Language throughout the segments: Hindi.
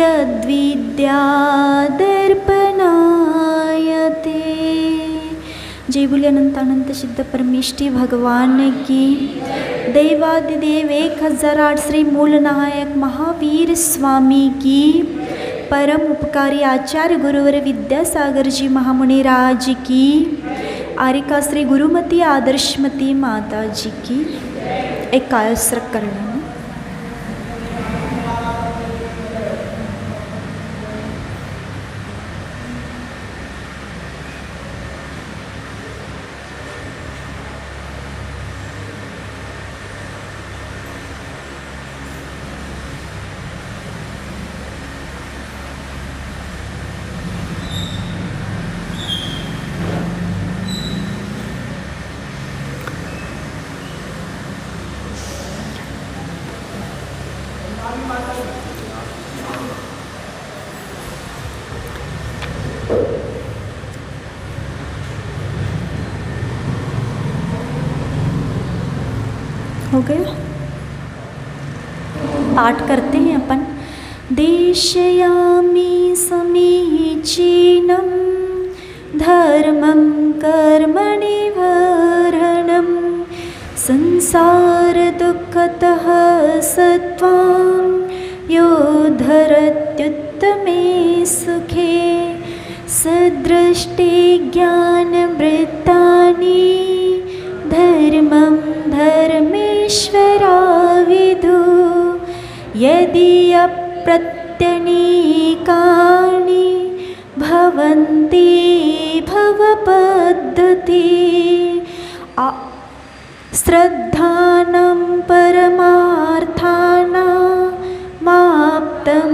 यद्विद्यादर्पणायते। जय बोले अनंत अनंत सिद्ध परमेष्टि भगवान की। देवादिदेव 1008 श्री मूल नायक महावीर स्वामी की। परम उपकारी आचार्य गुरुवर विद्यासागर जी महामुनि राज की। आरिका श्री गुरुमती आदर्शमती माता जी की। एक कायस्रक करना। हो गया। पाठ करते हैं अपन। देशयामि समीचीनं धर्मं कर्मनिवारणं संसार दुःखतः सत्त्वां यो धरत्युत्तमे सुखे सदृष्टि ज्ञानवृत्तानि धर्मं धर्मेश्वरा विदु यदि अप्रत्यनीकानि भवन्ति भवपद्धति श्रद्धानं परमार्थानामाप्तं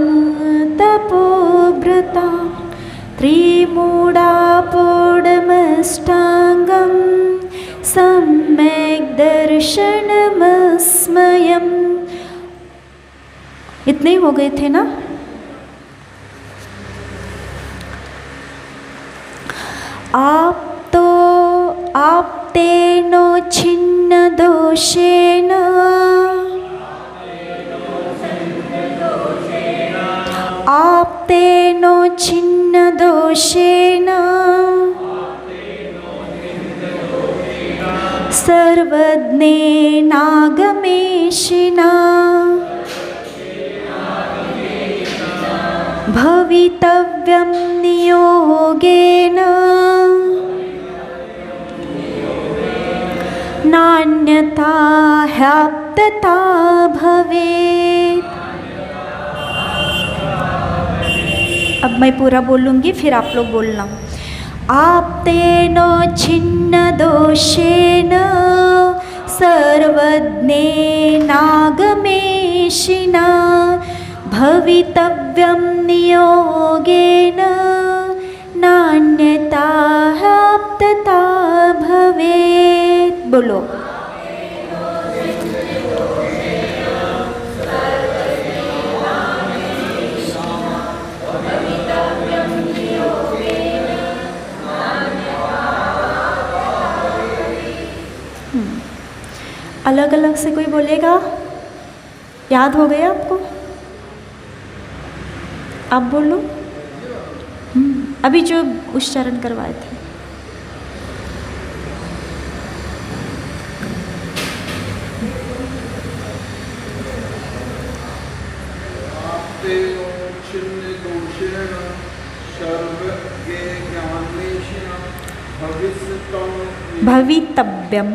तपोभृता त्रिमूढापोढमष्टाङ्गं सम्यक् दर्शनमस्मयम्। इतने ही हो गए थे ना। आप्तेनो छिन्न दोषेण आप्तेनो छिन्न दोषेण सर्वज्ञेनागमेशिना भवितव्यं नियोगेन नान्यथा ह्याप्तता भवेत्। अब मैं पूरा बोलूँगी फिर आप लोग बोलना। आप्तेनो छिन्न दोषेण सर्वज्ञेनागमेशिना भवितव्यं नियोगेन नान्यथा ह्याप्तता भवेत्। बोलो। अलग अलग से कोई बोलेगा? याद हो गया आपको? आप बोलो। अभी जो उच्चारण करवाए थे। भवितव्यम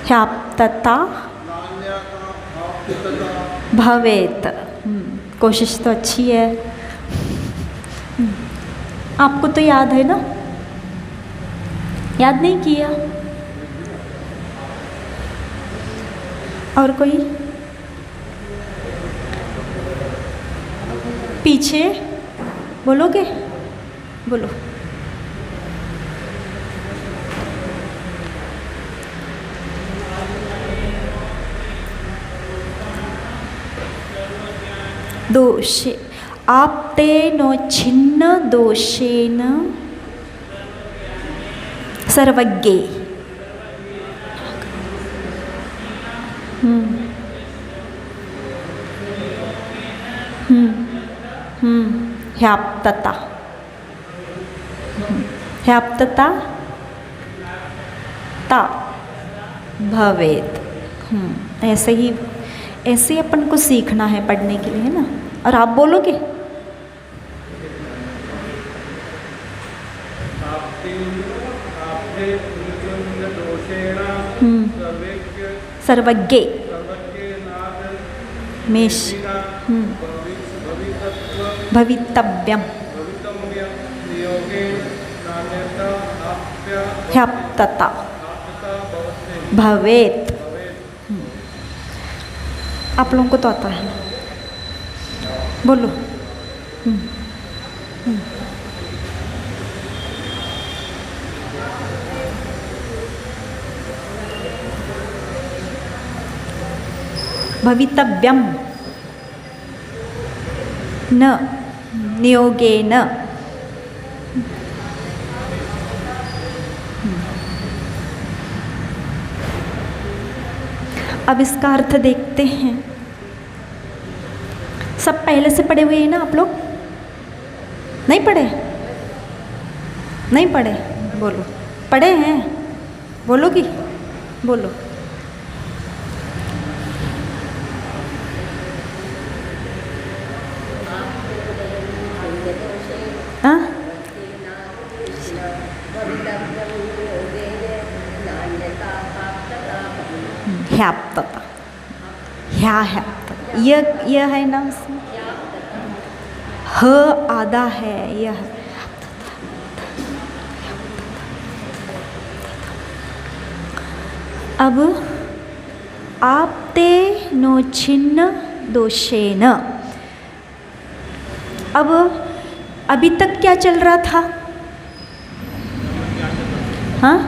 ह्याप्तता भवेत। कोशिश तो अच्छी है। आपको तो याद है ना? याद नहीं किया? और कोई पीछे बोलोगे? बोलो। दोषे आप्तेनो छिन्न दोषेन सर्वज्ञे। ह्याप्तता, ह्याप्तता ता भवेत। ऐसे ही अपन को सीखना है पढ़ने के लिए, है ना। और आप बोलोगे सर्वज्ञ मेष भवितव्यम ह्याप्तता भवेत। आप लोगों को तो आता है, बोलो। भवितव्यम न नियोगेन। अब इसका अर्थ देखते हैं। सब पहले से पढ़े हुए हैं ना आप लोग? नहीं पढ़े? नहीं पढ़े? बोलो। पढ़े हैं? बोलोगी? बोलो। हाँ? ह्याप्तता, ह्याप्तता, यह है ना उसमें ह आधा है, यह अब आपते नोच्छिन्न दोषेन। अब अभी तक क्या चल रहा था? हाँ,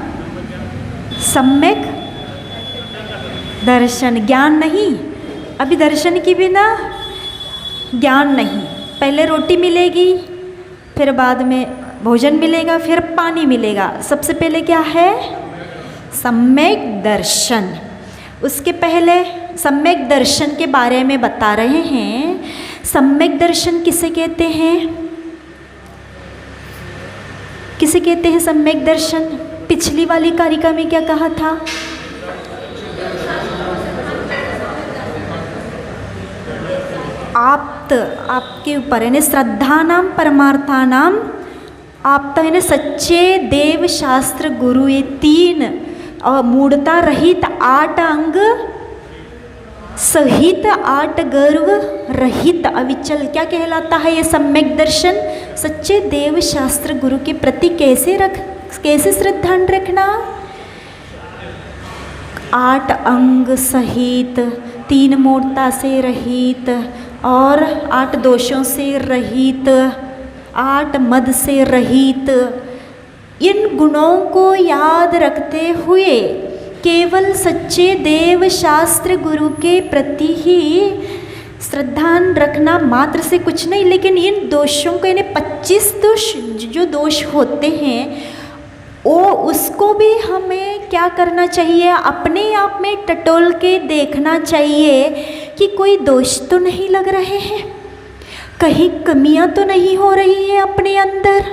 सम्यक दर्शन, ज्ञान नहीं। अभी दर्शन के बिना ज्ञान नहीं। पहले रोटी मिलेगी, फिर बाद में भोजन मिलेगा, फिर पानी मिलेगा। सबसे पहले क्या है? सम्यक दर्शन। उसके पहले सम्यक दर्शन के बारे में बता रहे हैं। सम्यक दर्शन किसे कहते हैं? किसे कहते हैं सम्यक दर्शन? पिछली वाली कारिका में क्या कहा था? आप्त, आपके ऊपर यानी श्रद्धा नाम परमार्था नाम आप्त यानी सच्चे देव शास्त्र गुरु, ये 3 और मूढ़ता रहित 8 अंग सहित 8 गर्व रहित अविचल क्या कहलाता है? ये सम्यक दर्शन। सच्चे देव शास्त्र गुरु के प्रति कैसे श्रद्धा रखना? 8 अंग सहित, 3 मूढ़ता से रहित और 8 दोषों से रहित, 8 मद से रहित। इन गुणों को याद रखते हुए केवल सच्चे देव शास्त्र गुरु के प्रति ही श्रद्धा रखना मात्र से कुछ नहीं, लेकिन इन दोषों को यानी 25 दोष जो दोष होते हैं वो उसको भी हमें क्या करना चाहिए? अपने आप में टटोल के देखना चाहिए कि कोई दोष तो नहीं लग रहे हैं, कहीं कमियां तो नहीं हो रही हैं अपने अंदर।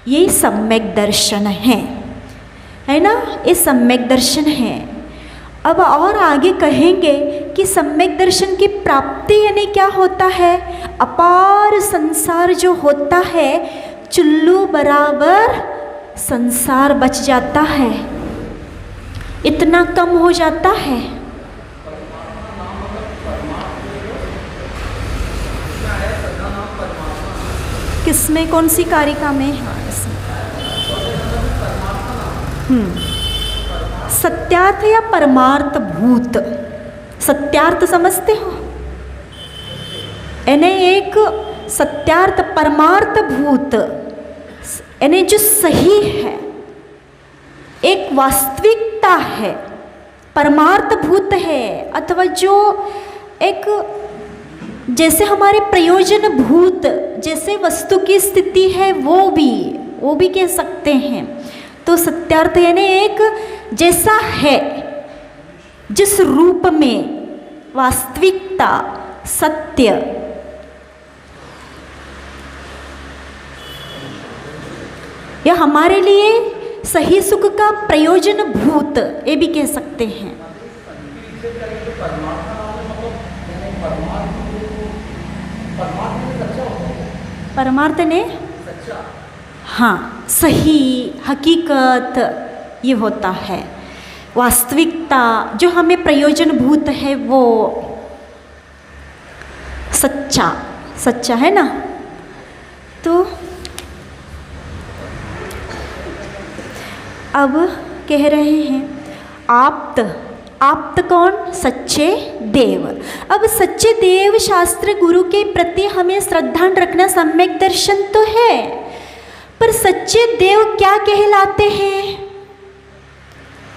ये सम्यक दर्शन है ना? ये सम्यक दर्शन है। अब और आगे कहेंगे कि सम्यक दर्शन की प्राप्ति यानी क्या होता है? अपार संसार जो होता है, चुल्लू बराबर संसार बच जाता है, इतना कम हो जाता है। किसमें, कौन सी कारिका में? हाँ, सत्यार्थ या परमार्थ भूत। सत्यार्थ समझते हो? यानी एक सत्यार्थ परमार्थ भूत यानी जो सही है, एक वास्तविकता है, परमार्थ भूत है, अथवा जो एक जैसे हमारे प्रयोजन भूत जैसे वस्तु की स्थिति है वो भी कह सकते हैं। तो सत्यार्थ यानी एक जैसा है, जिस रूप में वास्तविकता, सत्य या हमारे लिए सही सुख का प्रयोजन भूत, ये भी कह सकते हैं। परमार्थ ने हाँ सही हकीकत ये होता है, वास्तविकता जो हमें प्रयोजन भूत है वो सच्चा सच्चा है ना। तो अब कह रहे हैं आप्त, आप्त कौन? सच्चे देव। अब सच्चे देव शास्त्र गुरु के प्रति हमें श्रद्धा रखना सम्यक दर्शन तो है, पर सच्चे देव क्या कहलाते हैं?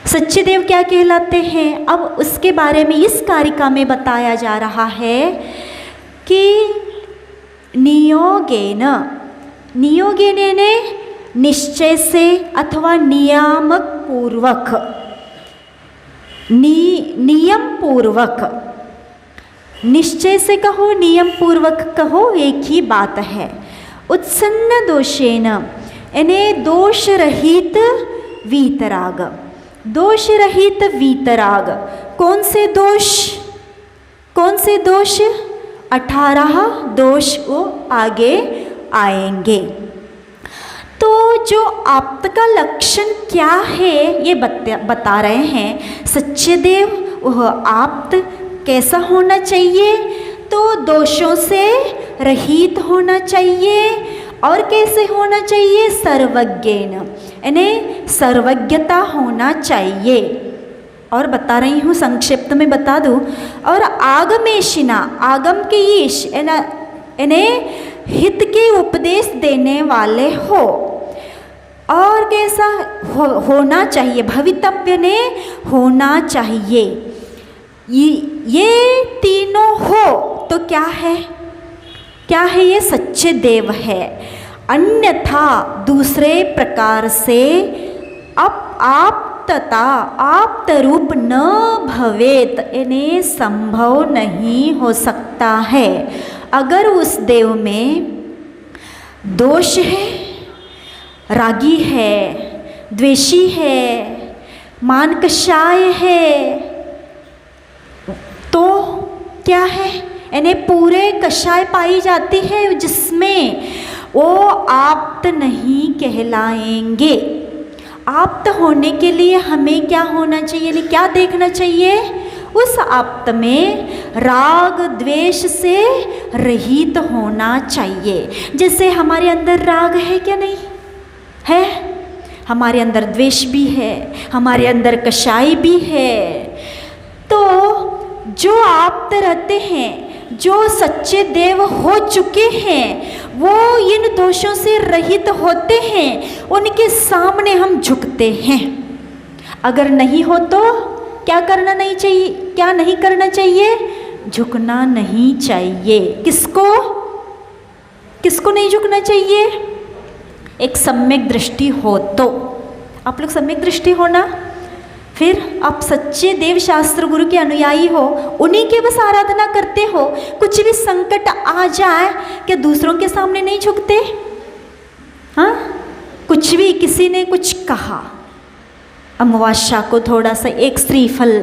सच्चे देव क्या कहलाते हैं? अब उसके बारे में इस कारिका में बताया जा रहा है कि नियोगेन, नियोगेन ने निश्चय से अथवा नियामक पूर्वक, नियम पूर्वक, निश्चय से कहो नियम पूर्वक कहो एक ही बात है। उत्सन्न दोषेन यानी दोष रहित वीतराग, दोष रहित वीतराग। कौन से दोष? कौन से दोष? 18 दोष वो आगे आएंगे। तो जो आप्त का लक्षण क्या है ये बता रहे हैं सच्चे देव। वह आप्त कैसा होना चाहिए? तो दोषों से रहित होना चाहिए। और कैसे होना चाहिए? सर्वज्ञेन यानी सर्वज्ञता होना चाहिए। और बता रही हूँ, संक्षिप्त में बता दूँ। और आगमेशिना, आगम के ईश यानी हित के उपदेश देने वाले हो। और कैसा होना चाहिए? भवितव्य ने होना चाहिए। ये तीनों हो तो क्या है? क्या है? ये सच्चे देव है। अन्यथा दूसरे प्रकार से आप्तता, आप्त रूप न भवेत यानी संभव नहीं हो सकता है। अगर उस देव में दोष है, रागी है, द्वेषी है, मान कषाय है, तो क्या है? यानी पूरे कषाय पाई जाती है जिसमें वो आप्त नहीं कहलाएंगे। आप्त होने के लिए हमें क्या होना चाहिए? यानी क्या देखना चाहिए? उस आप्त में राग द्वेष से रहित होना चाहिए। जैसे हमारे अंदर राग है क्या? नहीं है। हमारे अंदर द्वेष भी है, हमारे अंदर कषाय भी है। तो जो आप्त रहते हैं, जो सच्चे देव हो चुके हैं, वो इन दोषों से रहित होते हैं। उनके सामने हम झुकते हैं। अगर नहीं हो तो क्या करना नहीं चाहिए? क्या नहीं करना चाहिए? झुकना नहीं चाहिए। किसको? किसको नहीं झुकना चाहिए? एक सम्यक दृष्टि हो तो। आप लोग सम्यक दृष्टि हो ना, फिर आप सच्चे देव शास्त्र गुरु के अनुयायी हो, उन्हीं के बस आराधना करते हो। कुछ भी संकट आ जाए क्या दूसरों के सामने नहीं झुकते? हाँ, कुछ भी किसी ने कुछ कहा, अमावस्या को थोड़ा सा एक श्रीफल,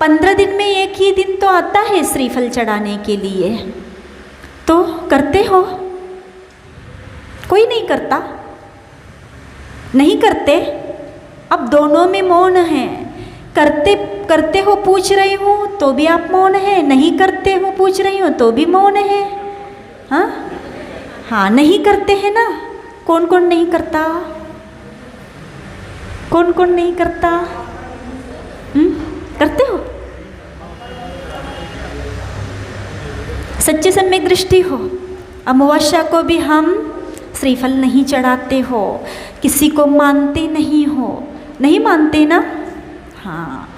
15 दिन में एक ही दिन तो आता है श्रीफल चढ़ाने के लिए, तो करते हो? कोई नहीं करता, नहीं करते। अब दोनों में मौन है। करते करते हो पूछ रही हूँ तो भी आप मौन है, नहीं करते हो पूछ रही हूँ तो भी मौन है। हाँ हाँ, नहीं करते हैं ना। कौन कौन नहीं करता? कौन कौन नहीं करता? करते हो? सच्ची सम्यक दृष्टि हो। अमावस्या को भी हम श्रीफल नहीं चढ़ाते हो, किसी को मानते नहीं हो, नहीं मानते ना। हाँ,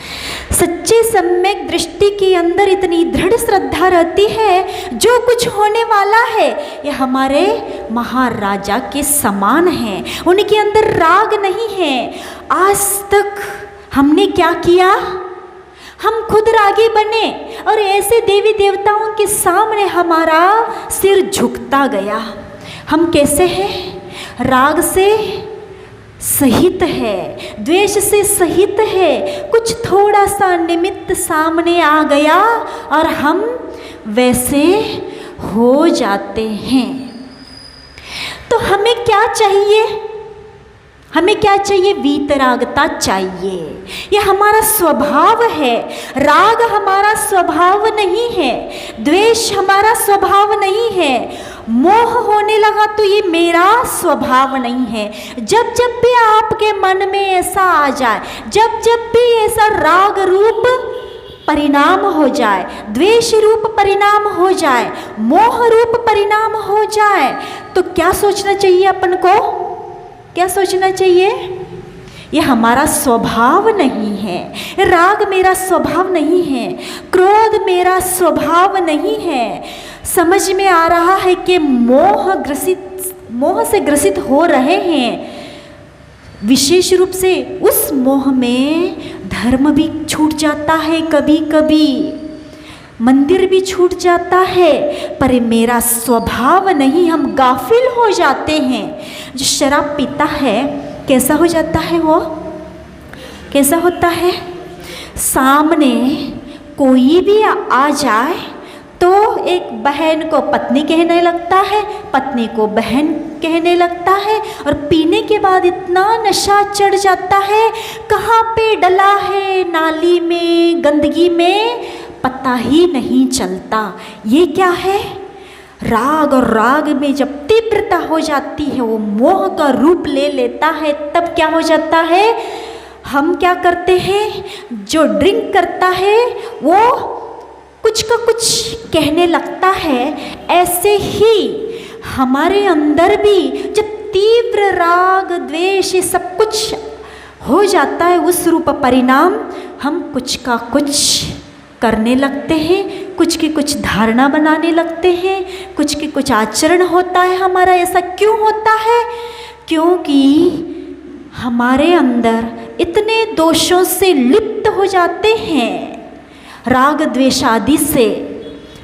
सच्चे सम्यक दृष्टि के अंदर इतनी दृढ़ श्रद्धा रहती है, जो कुछ होने वाला है ये हमारे महाराजा के समान है। उनके अंदर राग नहीं है। आज तक हमने क्या किया? हम खुद रागी बने और ऐसे देवी देवताओं के सामने हमारा सिर झुकता गया। हम कैसे हैं? राग से सहित है, द्वेष से सहित है। कुछ थोड़ा सा निमित्त सामने आ गया और हम वैसे हो जाते हैं। तो हमें क्या चाहिए? हमें क्या चाहिए? वीतरागता चाहिए। ये हमारा स्वभाव है। राग हमारा स्वभाव नहीं है, द्वेष हमारा स्वभाव नहीं है, मोह होने लगा तो ये मेरा स्वभाव नहीं है। जब जब भी आपके मन में ऐसा आ जाए, जब जब भी ऐसा राग रूप परिणाम हो जाए, द्वेष रूप परिणाम हो जाए, मोह रूप परिणाम हो जाए, तो क्या सोचना चाहिए अपन को? क्या सोचना चाहिए? ये हमारा स्वभाव नहीं है, राग मेरा स्वभाव नहीं है, क्रोध मेरा स्वभाव नहीं है। समझ में आ रहा है कि मोह से ग्रसित हो रहे हैं। विशेष रूप से उस मोह में धर्म भी छूट जाता है, कभी कभी मंदिर भी छूट जाता है, पर मेरा स्वभाव नहीं, हम गाफिल हो जाते हैं। जो शराब पीता है कैसा हो जाता है? वो कैसा होता है? सामने कोई भी आ जाए तो एक बहन को पत्नी कहने लगता है, पत्नी को बहन कहने लगता है, और पीने के बाद इतना नशा चढ़ जाता है, कहाँ पे डला है, नाली में, गंदगी में, पता ही नहीं चलता। ये क्या है? राग। और राग में जब तीव्रता हो जाती है, वो मोह का रूप ले लेता है, तब क्या हो जाता है? हम क्या करते हैं? जो ड्रिंक करता है वो कुछ का कुछ कहने लगता है। ऐसे ही हमारे अंदर भी जब तीव्र राग द्वेष ये सब कुछ हो जाता है, उस रूप परिणाम हम कुछ का कुछ करने लगते हैं, कुछ की कुछ धारणा बनाने लगते हैं, कुछ की कुछ आचरण होता है हमारा। ऐसा क्यों होता है? क्योंकि हमारे अंदर इतने दोषों से लिप्त हो जाते हैं, राग द्वेष आदि से।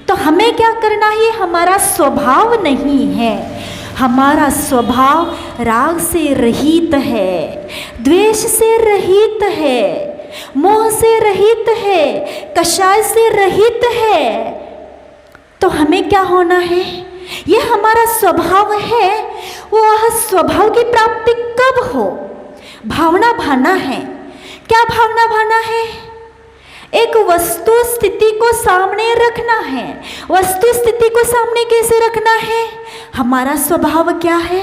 तो हमें क्या करना है? हमारा स्वभाव नहीं है, हमारा स्वभाव राग से रहित है, द्वेष से रहित है, मोह से रहित है, कषाय से रहित है। तो हमें क्या होना है? ये हमारा स्वभाव है। वह स्वभाव की प्राप्ति कब हो? भावना भाना है। क्या भावना भाना है? एक वस्तु स्थिति को सामने रखना है। वस्तु स्थिति को सामने कैसे रखना है? हमारा स्वभाव क्या है?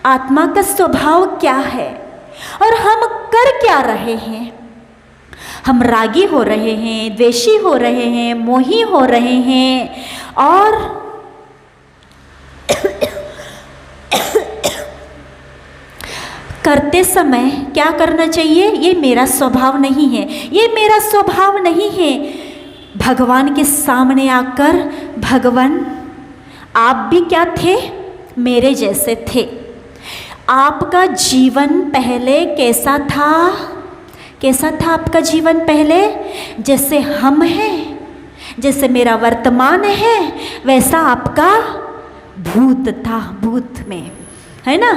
आत्मा का स्वभाव क्या है? और हम कर क्या रहे हैं? हम रागी हो रहे हैं, द्वेषी हो रहे हैं, मोही हो रहे हैं, और करते समय क्या करना चाहिए? ये मेरा स्वभाव नहीं है, ये मेरा स्वभाव नहीं है। भगवान के सामने आकर, भगवान आप भी क्या थे? मेरे जैसे थे। आपका जीवन पहले कैसा था? कैसा था आपका जीवन पहले? जैसे हम हैं, जैसे मेरा वर्तमान है, वैसा आपका भूत था, भूत में, है ना?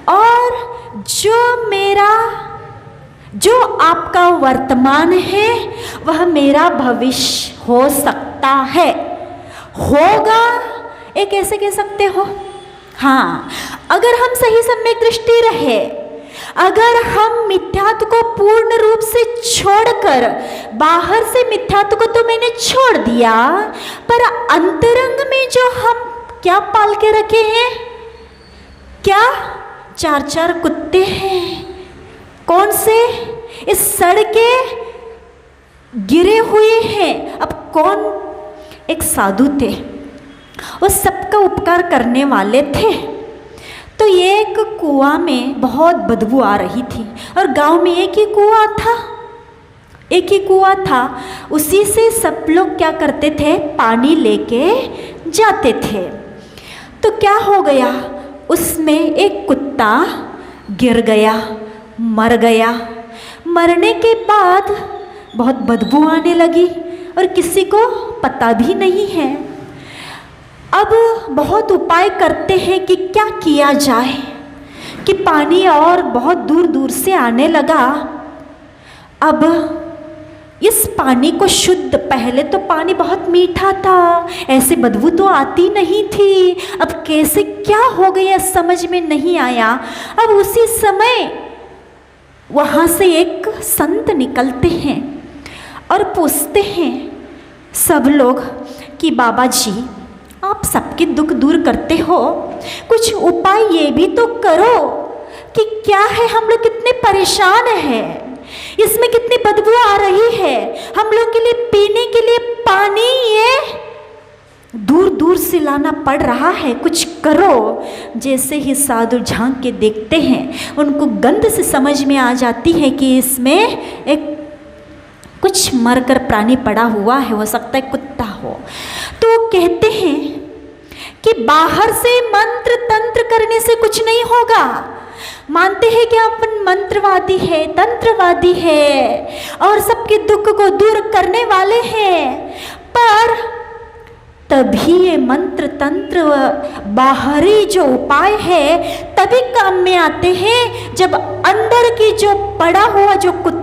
और जो आपका वर्तमान है वह मेरा भविष्य हो सकता है, होगा। ये कैसे कह सकते हो? हाँ, अगर हम सही सम्यक दृष्टि रहे, अगर हम मिथ्यात्व को पूर्ण रूप से छोड़कर, बाहर से मिथ्यात्व को तो मैंने छोड़ दिया, पर अंतरंग में जो हम क्या पाल के रखे हैं? क्या? 4 कुत्ते हैं। कौन से? इस सड़के गिरे हुए हैं। अब कौन? एक साधु थे, वो सबका उपकार करने वाले थे। तो एक कुआं में बहुत बदबू आ रही थी, और गांव में एक ही कुआं था, एक ही कुआं था। उसी से सब लोग क्या करते थे? पानी लेके जाते थे। तो क्या हो गया? उसमें एक कुत्ता गिर गया, मर गया। मरने के बाद बहुत बदबू आने लगी, और किसी को पता भी नहीं है। अब बहुत उपाय करते हैं कि क्या किया जाए, कि पानी और बहुत दूर दूर से आने लगा। अब इस पानी को शुद्ध, पहले तो पानी बहुत मीठा था, ऐसे बदबू तो आती नहीं थी, अब कैसे क्या हो गया समझ में नहीं आया। अब उसी समय वहाँ से एक संत निकलते हैं और पूछते हैं सब लोग कि बाबा जी आप सबके दुख दूर करते हो, कुछ उपाय ये भी तो करो कि क्या है, हम लोग कितने परेशान हैं, इसमें कितनी बदबू आ रही है, हम लोग के लिए पीने के लिए पानी ये दूर दूर से लाना पड़ रहा है, कुछ करो। जैसे ही साधु झांक के देखते हैं, उनको गंध से समझ में आ जाती है कि इसमें एक कुछ मरकर प्राणी पड़ा हुआ है, हो सकता है कुत्ता हो। तो कहते हैं कि बाहर से मंत्र तंत्र करने से कुछ नहीं होगा, मानते हैं कि अपन मंत्रवादी है, तंत्रवादी है और सबके दुख को दूर करने वाले हैं, पर तभी ये मंत्र तंत्र बाहरी जो उपाय है तभी काम में आते हैं जब अंदर की जो पड़ा हुआ जो कुत्ता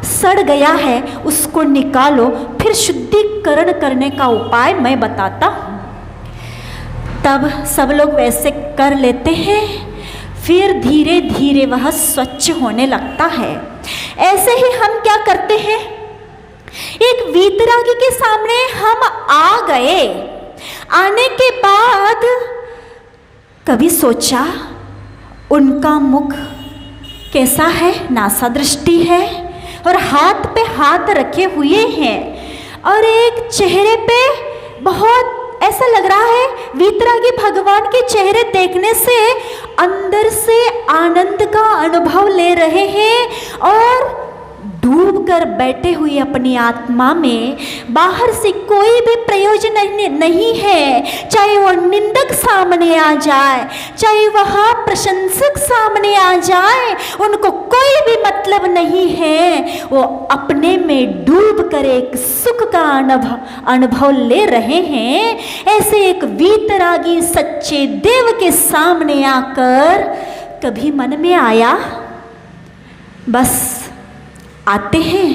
सड़ गया है उसको निकालो, फिर शुद्धिकरण करने का उपाय मैं बताता हूँ। तब सब लोग वैसे कर लेते हैं, फिर धीरे धीरे वह स्वच्छ होने लगता है। ऐसे ही हम क्या करते हैं, एक वीतरागी के सामने हम आ गए, आने के बाद कभी सोचा उनका मुख कैसा है, नासा दृष्टि है और हाथ पे हाथ रखे हुए हैं और एक चेहरे पे बहुत ऐसा लग रहा है, वीतरागी भगवान के चेहरे देखने से अंदर से आनंद का अनुभव ले रहे हैं और डूब कर बैठे हुए अपनी आत्मा में, बाहर से कोई भी प्रयोजन नहीं है, चाहे वह निंदक सामने आ जाए, चाहे वह प्रशंसक सामने आ जाए, उनको कोई भी मतलब नहीं है, वो अपने में डूब कर एक सुख का अनुभव ले रहे हैं। ऐसे एक वीतरागी सच्चे देव के सामने आकर कभी मन में आया, बस आते हैं,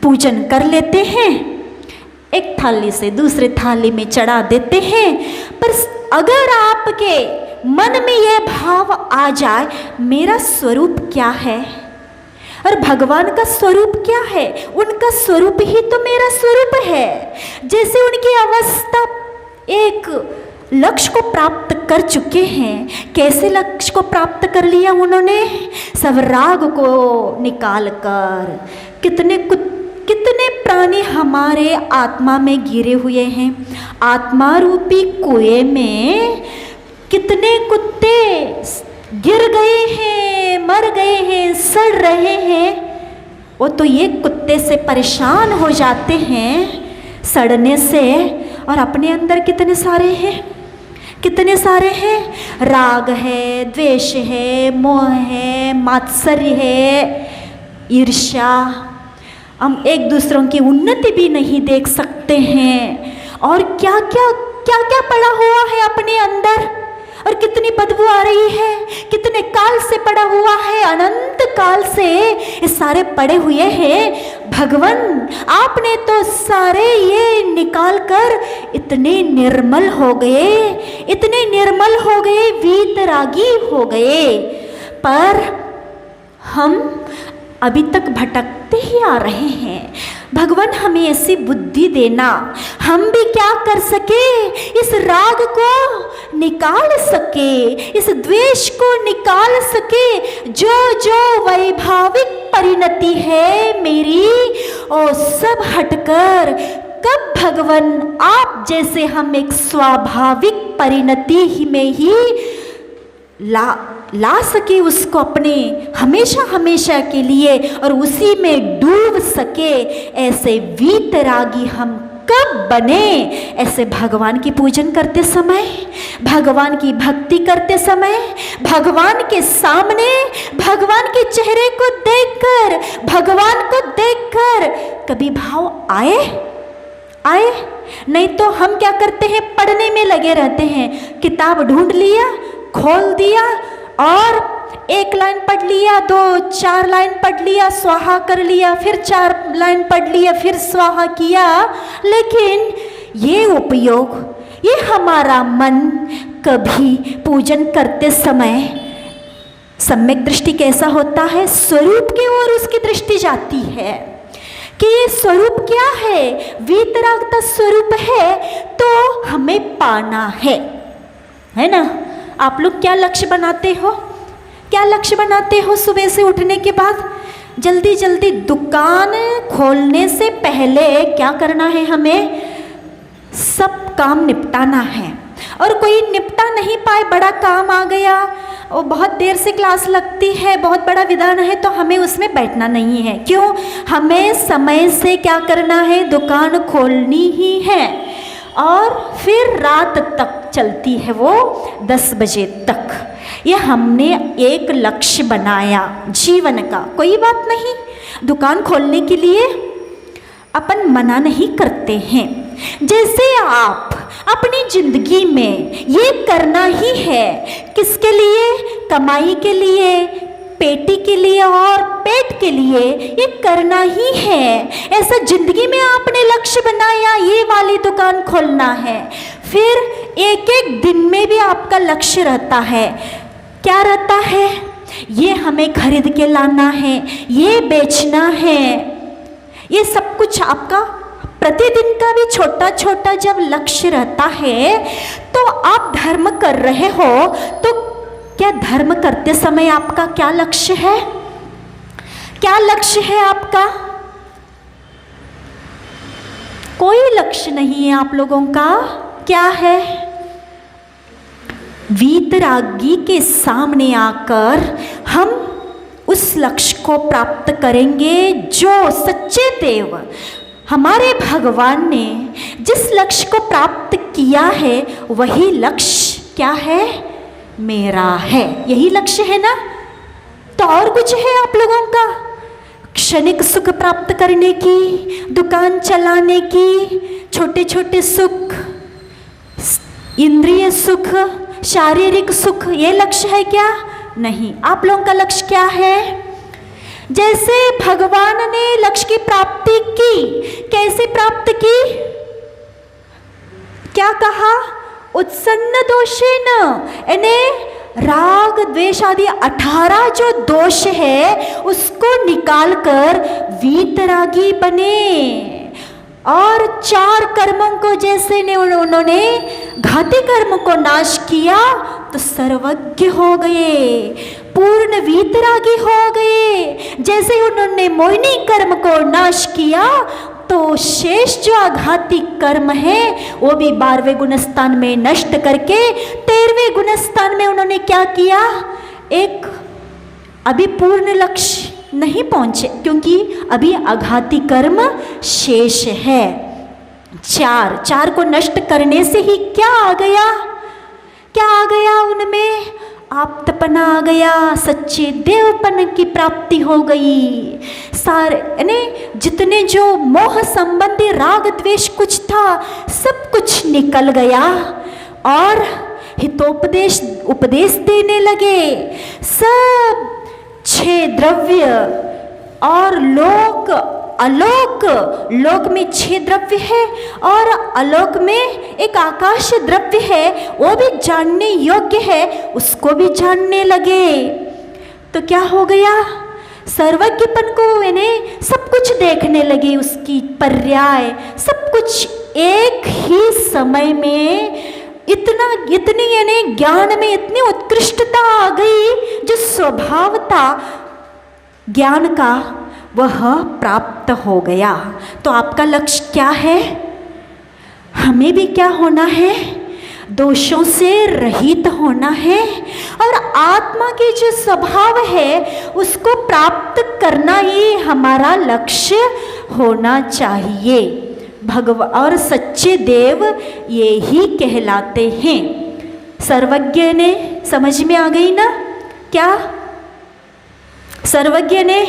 पूजन कर लेते हैं, एक थाली से दूसरे थाली में चढ़ा देते हैं, पर अगर आपके मन में यह भाव आ जाए मेरा स्वरूप क्या है और भगवान का स्वरूप क्या है, उनका स्वरूप ही तो मेरा स्वरूप है। जैसे उनकी अवस्था एक लक्ष्य को प्राप्त कर चुके हैं, कैसे लक्ष्य को प्राप्त कर लिया उन्होंने, सब राग को निकाल कर, कितने प्राणी हमारे आत्मा में गिरे हुए हैं, आत्मा रूपी कुएं में कितने कुत्ते गिर गए हैं, मर गए हैं, सड़ रहे हैं, वो तो ये कुत्ते से परेशान हो जाते हैं सड़ने से, और अपने अंदर कितने सारे हैं, राग है, द्वेष है, मोह है, मात्सर्य है, ईर्ष्या, हम एक दूसरों की उन्नति भी नहीं देख सकते हैं, और क्या क्या पड़ा हुआ है अपने अंदर, और कितनी बदबू आ रही है, कितने काल से पड़ा हुआ है, अनंत काल से ये सारे पड़े हुए हैं। भगवान आपने तो सारे ये निकाल कर इतने निर्मल हो गए, वीतरागी हो गए, पर हम अभी तक भटकते ही आ रहे हैं। भगवान हमें ऐसी बुद्धि देना, हम भी क्या कर सके, इस राग को निकाल सके, इस द्वेष को निकाल सके, जो वैभाविक परिणति है मेरी, और सब हटकर कब भगवान आप जैसे हम एक स्वाभाविक परिणति में ही ला सके उसको अपने हमेशा के लिए, और उसी में डूब सके, ऐसे वीतरागी हम कब बने। ऐसे भगवान की पूजन करते समय, भगवान की भक्ति करते समय, भगवान के सामने, भगवान के चेहरे को देखकर, भगवान को देखकर कभी भाव आए? नहीं तो हम क्या करते हैं, पढ़ने में लगे रहते हैं, किताब ढूंढ लिया, खोल दिया और एक लाइन पढ़ लिया, 2-4 लाइन पढ़ लिया, स्वाहा कर लिया, फिर 4 लाइन पढ़ लिया, फिर स्वाहा किया। लेकिन ये उपयोग, ये हमारा मन कभी पूजन करते समय सम्यक दृष्टि कैसा होता है, स्वरूप की ओर उसकी दृष्टि जाती है कि ये स्वरूप क्या है, वीतरागता स्वरूप है, तो हमें पाना है ना। आप लोग क्या लक्ष्य बनाते हो, क्या लक्ष्य बनाते हो सुबह से उठने के बाद? जल्दी जल्दी दुकान खोलने से पहले क्या करना है, हमें सब काम निपटाना है। और कोई निपटा नहीं पाए, बड़ा काम आ गया और बहुत देर से क्लास लगती है, बहुत बड़ा विधान है, तो हमें उसमें बैठना नहीं है। क्यों? हमें समय से क्या करना है, दुकान खोलनी ही है। और फिर रात तक चलती है वो 10 बजे तक। ये हमने एक लक्ष्य बनाया जीवन का। कोई बात नहीं, दुकान खोलने के लिए अपन मना नहीं करते हैं। जैसे आप अपनी जिंदगी में ये करना ही है, किसके लिए? कमाई के लिए, पेटी के लिए और पेट के लिए, ये करना ही है। ऐसा जिंदगी में आपने लक्ष्य बनाया, ये वाली दुकान खोलना है। फिर एक एक दिन में भी आपका लक्ष्य रहता है। क्या रहता है? ये हमें खरीद के लाना है, ये बेचना है। ये सब कुछ आपका प्रतिदिन का भी छोटा छोटा जब लक्ष्य रहता है, तो आप धर्म कर रहे हो, तो क्या धर्म करते समय आपका क्या लक्ष्य है? क्या लक्ष्य है आपका? कोई लक्ष्य नहीं है आप लोगों का। क्या है? वीतरागी के सामने आकर हम उस लक्ष्य को प्राप्त करेंगे जो सच्चे देव हमारे भगवान ने जिस लक्ष्य को प्राप्त किया है, वही लक्ष्य क्या है? मेरा है। यही लक्ष्य है ना? तो और कुछ है आप लोगों का? क्षणिक सुख प्राप्त करने की, दुकान चलाने की, छोटे छोटे सुख, इंद्रिय सुख, शारीरिक सुख, ये लक्ष्य है क्या? नहीं। आप लोगों का लक्ष्य क्या है? जैसे भगवान ने लक्ष्य की प्राप्ति की, कैसे प्राप्त की? क्या कहा? उत्सन्न दोषेन, यानी राग द्वेष आदि 18 जो दोष है उसको निकालकर वीतरागी बने। और 4 कर्मों को जैसे ने उन्होंने घाती कर्म को नाश किया तो सर्वज्ञ हो गए, पूर्ण वीतरागी हो गए। जैसे उन्होंने मोहिनी कर्म को नाश किया तो शेष जो आघाती कर्म है वो भी 12वें गुणस्थान में नष्ट करके 13वें गुणस्थान में उन्होंने क्या किया? एक अभी पूर्ण लक्ष्य नहीं पहुंचे, क्योंकि अभी आघाती कर्म शेष है। 4 को नष्ट करने से ही क्या आ गया? क्या आ गया उनमें? आप्तपना आ गया, सच्चे देवपन की प्राप्ति हो गई। सारे यानी जितने जो मोह संबंधी राग द्वेष कुछ था सब कुछ निकल गया और हितोपदेश उपदेश देने लगे। सब 6 द्रव्य और लोक अलोक, लोक में 6 द्रव्य है और अलोक में एक आकाश द्रव्य है, वो भी जानने योग्य है, उसको भी जानने लगे। तो क्या हो गया? सर्वज्ञपन को इन्हें सब कुछ देखने लगे, उसकी पर्याय सब कुछ एक ही समय में इतनी यानी ज्ञान में इतनी उत्कृष्टता आ गई जो स्वभाव था ज्ञान का वह प्राप्त हो गया। तो आपका लक्ष्य क्या है? हमें भी क्या होना है? दोषों से रहित होना है और आत्मा की जो स्वभाव है उसको प्राप्त करना ही हमारा लक्ष्य होना चाहिए। भगवान और सच्चे देव ये ही कहलाते हैं। सर्वज्ञ ने समझ में आ गई ना? क्या सर्वज्ञ ने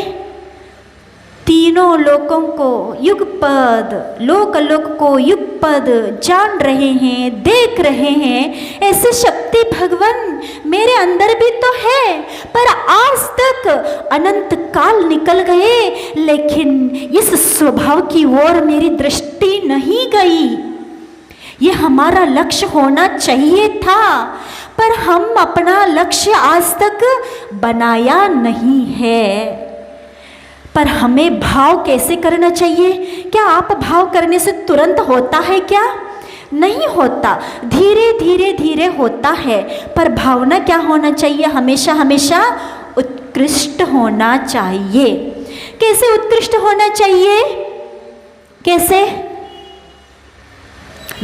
तीनों लोकों को युगपद, लोक लोक को युगपद जान रहे हैं, देख रहे हैं। ऐसे शक्ति शक्ति भगवान मेरे अंदर भी तो है, पर आज तक अनंत काल निकल गए, लेकिन इस स्वभाव की ओर मेरी दृष्टि नहीं गई। ये हमारा लक्ष्य होना चाहिए था, पर हम अपना लक्ष्य आज तक बनाया नहीं है। पर हमें भाव कैसे करना चाहिए? क्या आप भाव करने से तुरंत होता है क्या? नहीं होता, धीरे धीरे धीरे होता है। पर भावना क्या होना चाहिए? हमेशा हमेशा उत्कृष्ट होना चाहिए। कैसे उत्कृष्ट होना चाहिए? कैसे?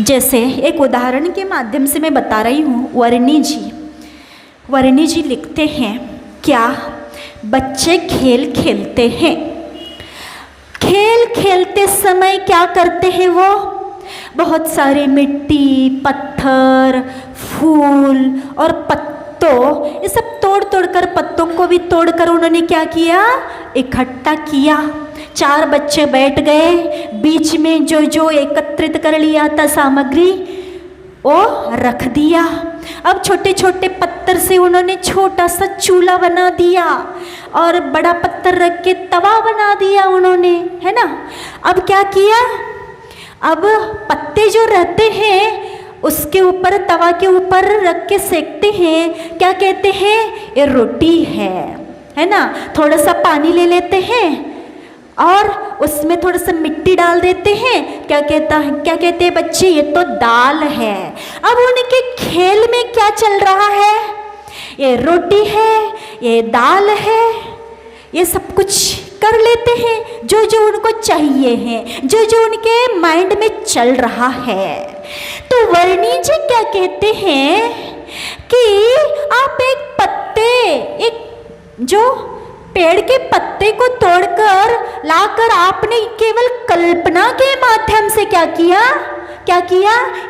जैसे एक उदाहरण के माध्यम से मैं बता रही हूँ। वर्णी जी लिखते हैं, क्या बच्चे खेल खेलते हैं, खेल खेलते समय क्या करते हैं? वो बहुत सारे मिट्टी, पत्थर, फूल और पत्तों, ये सब तोड़ तोड़ कर, पत्तों को भी तोड़कर उन्होंने क्या किया? इकट्ठा किया। 4 बच्चे बैठ गए, बीच में जो जो एकत्रित कर लिया था सामग्री वो रख दिया। अब छोटे छोटे पत्थर से उन्होंने छोटा सा चूल्हा बना दिया और बड़ा पत्थर रख के तवा बना दिया उन्होंने, है ना। अब क्या किया? अब पत्ते जो रहते हैं उसके ऊपर, तवा के ऊपर रख के सेकते हैं। क्या कहते हैं? ये रोटी है ना। थोड़ा सा पानी ले लेते हैं और उसमें थोड़ा सा मिट्टी डाल देते हैं। क्या कहते हैं बच्चे? ये तो दाल है। अब उनके खेल में क्या चल रहा है? ये रोटी है, ये दाल है, ये सब कुछ कर लेते हैं जो जो उनको चाहिए है, जो जो उनके माइंड में चल रहा है। तो वर्णी जी क्या कहते हैं कि आप एक जो पेड़ के पत्ते को तोड़कर लाकर आपने केवल कल्पना के माध्यम से क्या किया?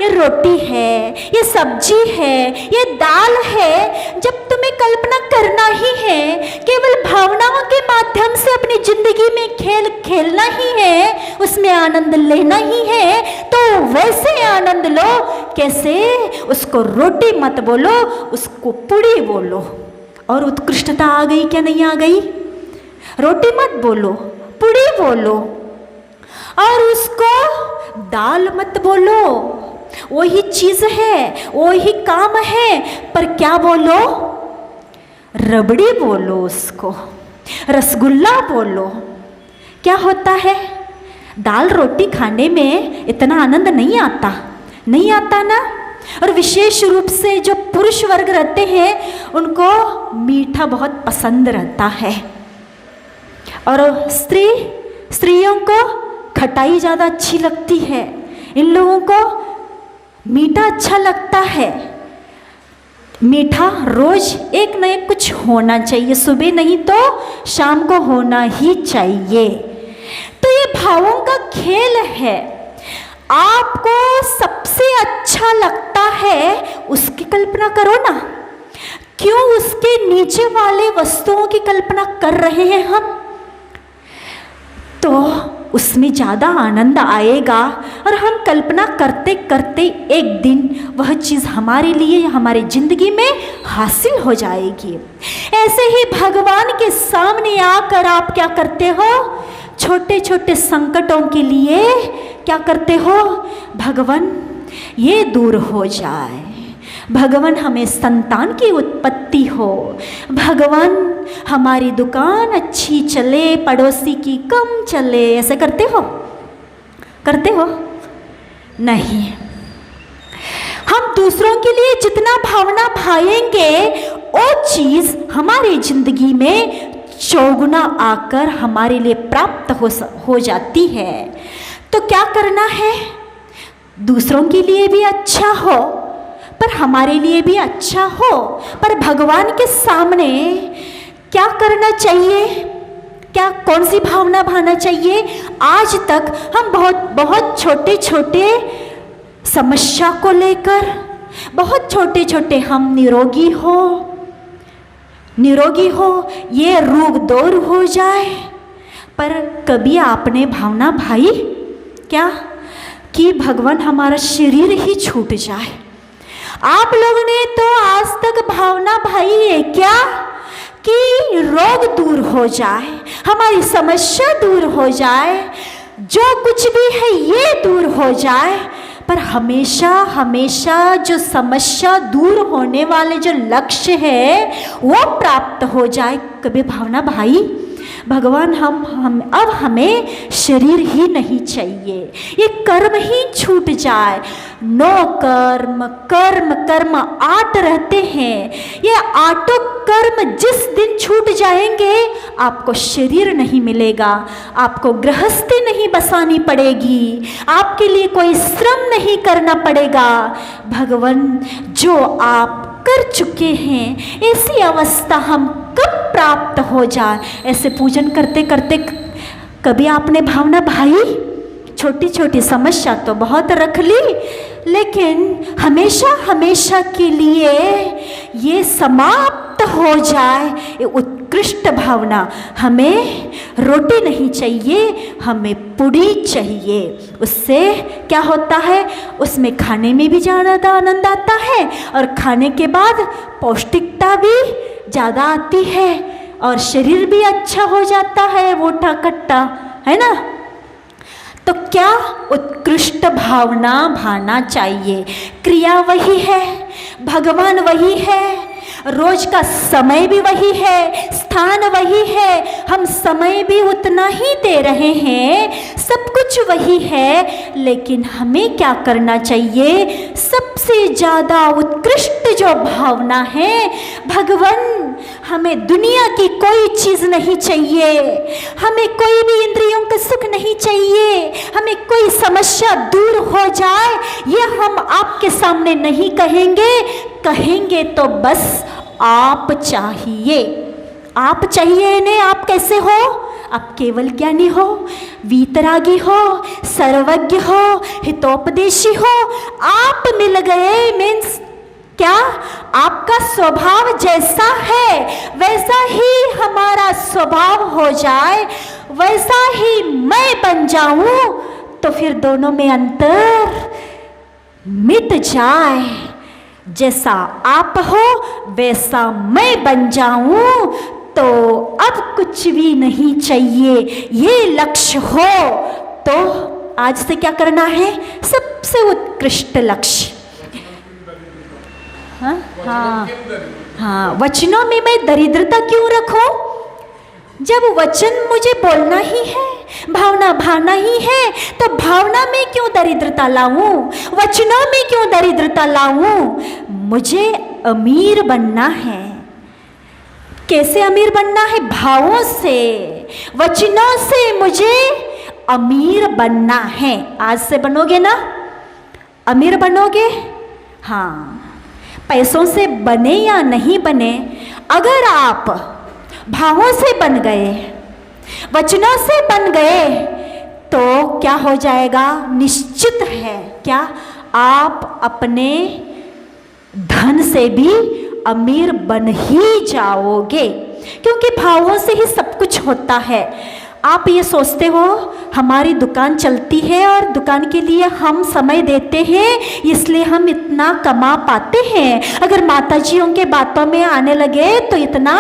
ये रोटी है, ये सब्जी है, ये दाल है। जब तुम्हें कल्पना करना ही है, केवल भावनाओं के माध्यम से अपनी जिंदगी में खेल खेलना ही है, उसमें आनंद लेना ही है, तो वैसे आनंद लो। कैसे? उसको रोटी मत बोलो, उसको पूड़ी बोलो। और उत्कृष्टता आ गई क्या नहीं आ गई? रोटी मत बोलो, पूड़ी बोलो, और उसको दाल मत बोलो। वही चीज है, वही काम है, पर क्या बोलो? रबड़ी बोलो, उसको रसगुल्ला बोलो। क्या होता है? दाल रोटी खाने में इतना आनंद नहीं आता ना। और विशेष रूप से जो पुरुष वर्ग रहते हैं उनको मीठा बहुत पसंद रहता है, और स्त्रियों को खटाई ज़्यादा अच्छी लगती है। इन लोगों को मीठा अच्छा लगता है। मीठा रोज एक न एक कुछ होना चाहिए, सुबह नहीं तो शाम को होना ही चाहिए। तो ये भावों का खेल है। आपको सबसे अच्छा लगता है उसकी कल्पना करो ना। क्यों उसके नीचे वाले वस्तुओं की कल्पना कर रहे हैं हम? तो उसमें ज़्यादा आनंद आएगा, और हम कल्पना करते करते एक दिन वह चीज़ हमारे लिए, हमारी जिंदगी में हासिल हो जाएगी। ऐसे ही भगवान के सामने आकर आप क्या करते हो? छोटे छोटे संकटों के लिए क्या करते हो? भगवान ये दूर हो जाए, भगवान हमें संतान की उत्पत्ति हो, भगवान हमारी दुकान अच्छी चले, पड़ोसी की कम चले। ऐसे करते हो? नहीं। हम दूसरों के लिए जितना भावना भाएंगे वो चीज़ हमारी जिंदगी में चौगुना आकर हमारे लिए प्राप्त हो जाती है। तो क्या करना है? दूसरों के लिए भी अच्छा हो, पर हमारे लिए भी अच्छा हो। पर भगवान के सामने क्या करना चाहिए? कौन सी भावना भाना चाहिए? आज तक हम बहुत छोटे छोटे समस्या को लेकर, बहुत छोटे छोटे हम निरोगी हो, ये रोग दूर हो जाए, पर कभी आपने भावना भाई क्या कि भगवान हमारा शरीर ही छूट जाए, आप लोगों ने तो आज तक भावना भाई है क्या कि रोग दूर हो जाए, हमारी समस्या दूर हो जाए, जो कुछ भी है ये दूर हो जाए, पर हमेशा हमेशा जो समस्या दूर होने वाले जो लक्ष्य है वो प्राप्त हो जाए। कभी भावना भाई भगवान हम अब हमें शरीर ही नहीं चाहिए, ये कर्म ही छूट जाए। नो कर्म कर्म कर्म 8 रहते हैं, ये 8 कर्म जिस दिन छूट जाएंगे आपको शरीर नहीं मिलेगा, आपको गृहस्थी नहीं बसानी पड़ेगी, आपके लिए कोई श्रम नहीं करना पड़ेगा। भगवान जो आप कर चुके हैं ऐसी अवस्था हम कब प्राप्त हो जाए। ऐसे पूजन करते करते कभी आपने भावना भाई छोटी छोटी समस्या तो बहुत रख ली, लेकिन हमेशा हमेशा के लिए ये समाप्त हो जाए, ये उत्कृष्ट भावना। हमें रोटी नहीं चाहिए, हमें पूड़ी चाहिए। उससे क्या होता है, उसमें खाने में भी ज़्यादा आनंद आता है और खाने के बाद पौष्टिकता भी ज़्यादा आती है और शरीर भी अच्छा हो जाता है, मोटा कट्टा, है ना। तो क्या उत्कृष्ट भावना भाना चाहिए। क्रिया वही है, भगवान वही है, रोज का समय भी वही है, स्थान वही है, हम समय भी उतना ही दे रहे हैं, सब कुछ वही है। लेकिन हमें क्या करना चाहिए, सबसे ज़्यादा उत्कृष्ट जो भावना है, भगवान हमें दुनिया की कोई चीज़ नहीं चाहिए, हमें कोई भी इंद्रियों का सुख नहीं चाहिए, हमें कोई समस्या दूर हो जाए ये हम आपके सामने नहीं कहेंगे। कहेंगे तो बस आप चाहिए, आप चाहिए इन्हें। आप कैसे हो, आप केवल ज्ञानी हो, वीतरागी हो, सर्वज्ञ हो, हितोपदेशी हो। आप मिल गए मीन्स क्या, आपका स्वभाव जैसा है वैसा ही हमारा स्वभाव हो जाए, वैसा ही मैं बन जाऊं, तो फिर दोनों में अंतर मिट जाए। जैसा आप हो वैसा मैं बन जाऊं तो अब कुछ भी नहीं चाहिए। ये लक्ष्य हो तो आज से क्या करना है, सबसे उत्कृष्ट लक्ष्य। हाँ, वचनों में मैं दरिद्रता क्यों रखूं, जब वचन मुझे बोलना ही है, भावना भाना ही है, तो भावना में क्यों दरिद्रता लाऊं, वचनों में क्यों दरिद्रता लाऊं। मुझे अमीर बनना है। कैसे अमीर बनना है, भावों से, वचनों से मुझे अमीर बनना है। आज से बनोगे ना, अमीर बनोगे। हाँ, पैसों से बने या नहीं बने, अगर आप भावों से बन गए, वचनों से बन गए, तो क्या हो जाएगा, निश्चित है क्या, आप अपने धन से भी अमीर बन ही जाओगे, क्योंकि भावों से ही सब कुछ होता है। आप ये सोचते हो हमारी दुकान चलती है और दुकान के लिए हम समय देते हैं इसलिए हम इतना कमा पाते हैं, अगर माताजियों के बातों में आने लगे तो इतना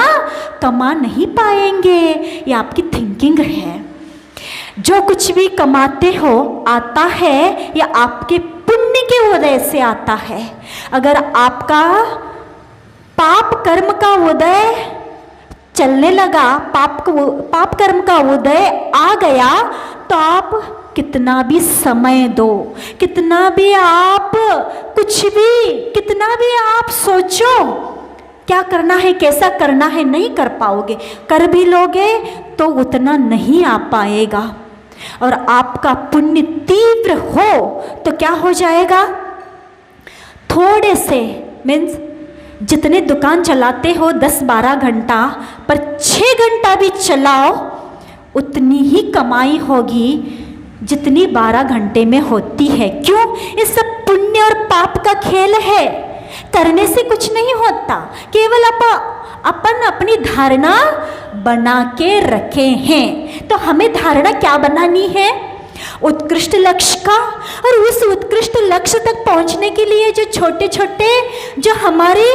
कमा नहीं पाएंगे। ये आपकी थिंकिंग है। जो कुछ भी कमाते हो आता है या आपके पुण्य के उदय से आता है। अगर आपका पाप कर्म का उदय चलने लगा, पाप कर्म का उदय आ गया, तो आप कितना भी समय दो, कितना भी आप कुछ भी, कितना भी आप सोचो क्या करना है, कैसा करना है, नहीं कर पाओगे। कर भी लोगे तो उतना नहीं आ पाएगा। और आपका पुण्य तीव्र हो तो क्या हो जाएगा, थोड़े से मीन्स जितने दुकान चलाते हो 10-12 घंटा, पर 6 घंटा भी चलाओ उतनी ही कमाई होगी जितनी 12 घंटे में होती है। क्यों, ये सब पुण्य और पाप का खेल है, करने से कुछ नहीं होता, केवल अपन अपनी धारणा बना के रखे हैं। तो हमें धारणा क्या बनानी है, उत्कृष्ट लक्ष्य का। और उस उत्कृष्ट लक्ष्य तक पहुंचने के लिए जो छोटे छोटे, जो हमारे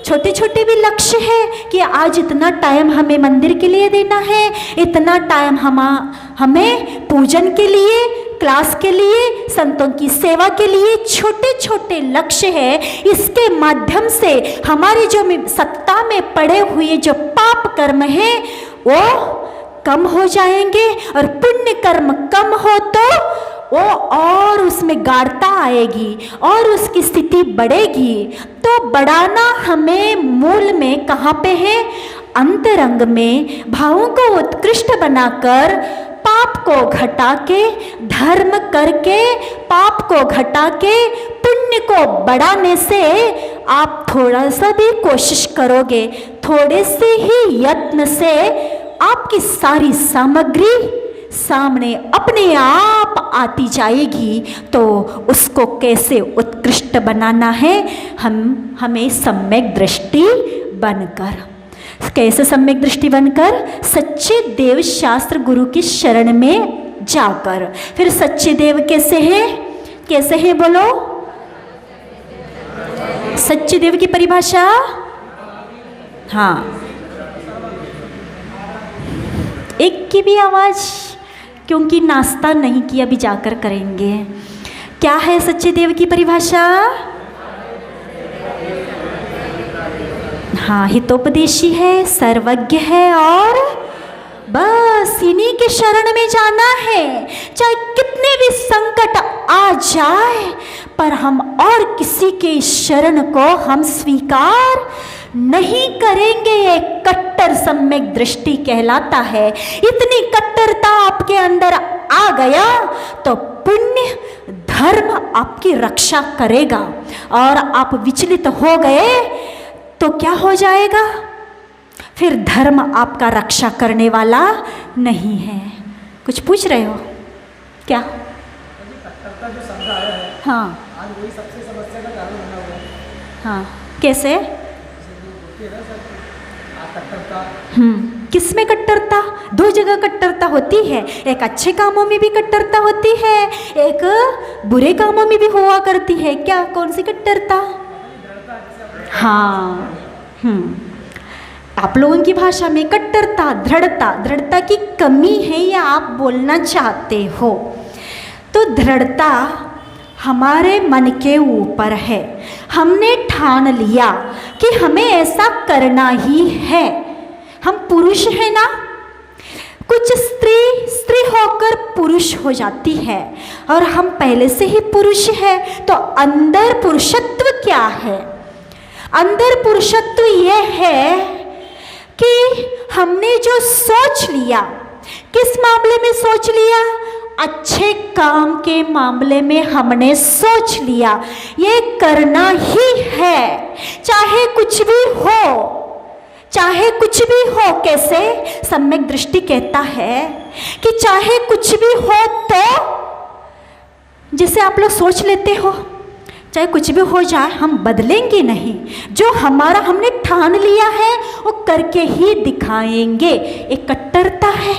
छोटे छोटे भी लक्ष्य है कि आज इतना टाइम हमें मंदिर के लिए देना है, इतना टाइम हमें पूजन के लिए, क्लास के लिए, संतों की सेवा के लिए, छोटे छोटे लक्ष्य है। इसके माध्यम से हमारे जो सत्ता में पड़े हुए जो पाप कर्म है वो कम हो जाएंगे, और पुण्य कर्म कम हो तो वो और उसमें गाढ़ता आएगी और उसकी स्थिति बढ़ेगी। तो बढ़ाना हमें मूल में कहाँ पे है? अंतरंग में भावों को उत्कृष्ट बनाकर, पाप को घटा के, धर्म करके पाप को घटा के पुण्य को बढ़ाने से आप थोड़ा सा भी कोशिश करोगे, थोड़े से ही यत्न से आपकी सारी सामग्री सामने अपने आप आती जाएगी। तो उसको कैसे उत्कृष्ट बनाना है? हमें सम्यक दृष्टि बनकर। कैसे सम्यक दृष्टि बनकर? सच्चे देव शास्त्र गुरु की शरण में जाकर। फिर सच्चे देव कैसे हैं? कैसे हैं बोलो? सच्चे देव की परिभाषा, हाँ, एक की भी आवाज, क्योंकि नाश्ता नहीं किया, अभी जाकर करेंगे। क्या है सच्चे देव की परिभाषा? हाँ, हितोपदेशी है, सर्वज्ञ है, और बस इन्हीं के शरण में जाना है। चाहे कितने भी संकट आ जाए, पर हम और किसी के शरण को हम स्वीकार नहीं करेंगे। ये कट्टर सम्यक दृष्टि कहलाता है। इतनी कट्टरता आपके अंदर आ गया तो पुण्य धर्म आपकी रक्षा करेगा, और आप विचलित हो गए तो क्या हो जाएगा? फिर धर्म आपका रक्षा करने वाला नहीं है। कुछ पूछ रहे हो क्या? कट्टरता जो शब्द आया है, हाँ, आज वही सबसे समस्या का कारण बना हुआ है। हाँ, कैसे? कट्टरता किस में कट्टरता? दो जगह कट्टरता होती है। एक अच्छे कामों में भी कट्टरता होती है, एक बुरे कामों में भी हुआ करती है। क्या, कौन सी कट्टरता? हाँ, आप लोगों की भाषा में कट्टरता, दृढ़ता, दृढ़ता की कमी है या आप बोलना चाहते हो। तो दृढ़ता हमारे मन के ऊपर है। हमने ठान लिया कि हमें ऐसा करना ही है। हम पुरुष हैं ना, कुछ स्त्री होकर पुरुष हो जाती है, और हम पहले से ही पुरुष है। तो अंदर पुरुषत्व क्या है? अंदर पुरुषत्व यह है कि हमने जो सोच लिया, किस मामले में सोच लिया? अच्छे काम के मामले में हमने सोच लिया ये करना ही है, चाहे कुछ भी हो, चाहे कुछ भी हो। कैसे? सम्यक दृष्टि कहता है कि चाहे कुछ भी हो, तो जैसे आप लोग सोच लेते हो चाहे कुछ भी हो जाए हम बदलेंगे नहीं, जो हमारा हमने ठान लिया है वो करके ही दिखाएंगे। एक कट्टरता है,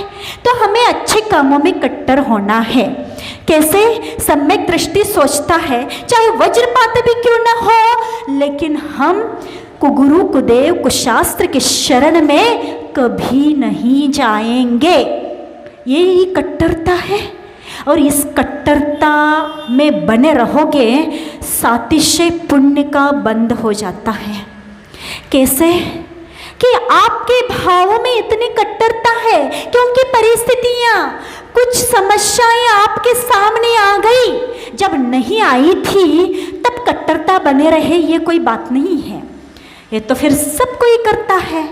तो हमें अच्छे कामों में कट्टर होना है। कैसे? सम्यक दृष्टि सोचता है चाहे वज्रपात भी क्यों ना हो, लेकिन हम कुगुरु कुदेव कुशास्त्र के शरण में कभी नहीं जाएंगे। ये ही कट्टरता है, और इस कट्टरता में बने रहोगे, सातिशय पुण्य का बंद हो जाता है। कैसे? कि आपके भावों में इतनी कट्टरता है क्योंकि परिस्थितियाँ, कुछ समस्याएं आपके सामने आ गई। जब नहीं आई थी तब कट्टरता बने रहे, ये कोई बात नहीं है। ये तो फिर सब कोई करता है।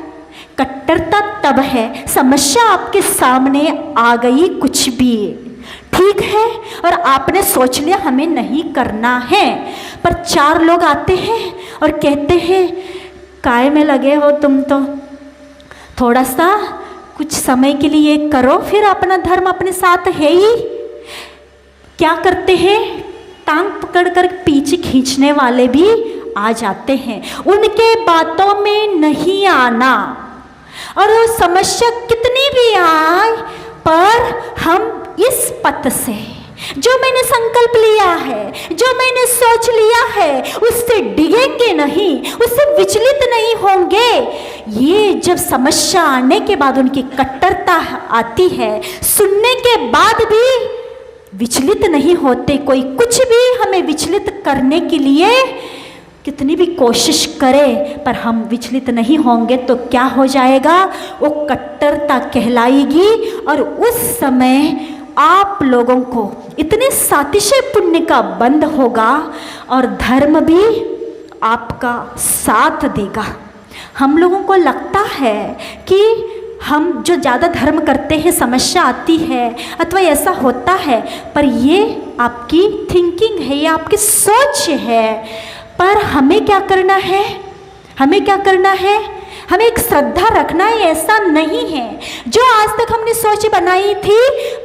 कट्टरता तब है समस्या आपके सामने आ गई, कुछ भी ठीक है, और आपने सोच लिया हमें नहीं करना है, पर चार लोग आते हैं और कहते हैं काय में लगे हो तुम, तो थोड़ा सा कुछ समय के लिए करो, फिर अपना धर्म अपने साथ है ही। क्या करते हैं? टांग पकड़कर पीछे खींचने वाले भी आ जाते हैं। उनके बातों में नहीं आना, और वो समस्या कितनी भी आए, पर हम इस पथ से जो मैंने संकल्प लिया है, जो मैंने सोच लिया है, उससे डिगेंगे नहीं, उससे विचलित नहीं होंगे। ये जब समस्या आने के बाद उनकी कट्टरता आती है, सुनने के बाद भी विचलित नहीं होते। कोई कुछ भी हमें विचलित करने के लिए कितनी भी कोशिश करे, पर हम विचलित नहीं होंगे तो क्या हो जाएगा? वो कट्टरता कहलाएगी। और उस समय आप लोगों को इतने सातिशय पुण्य का बंध होगा और धर्म भी आपका साथ देगा। हम लोगों को लगता है कि हम जो ज़्यादा धर्म करते हैं समस्या आती है अथवा ऐसा होता है, पर ये आपकी थिंकिंग है, ये आपकी सोच है। पर हमें क्या करना है? हमें क्या करना है? हमें एक श्रद्धा रखना है। ऐसा नहीं है जो आज तक हमने सोच बनाई थी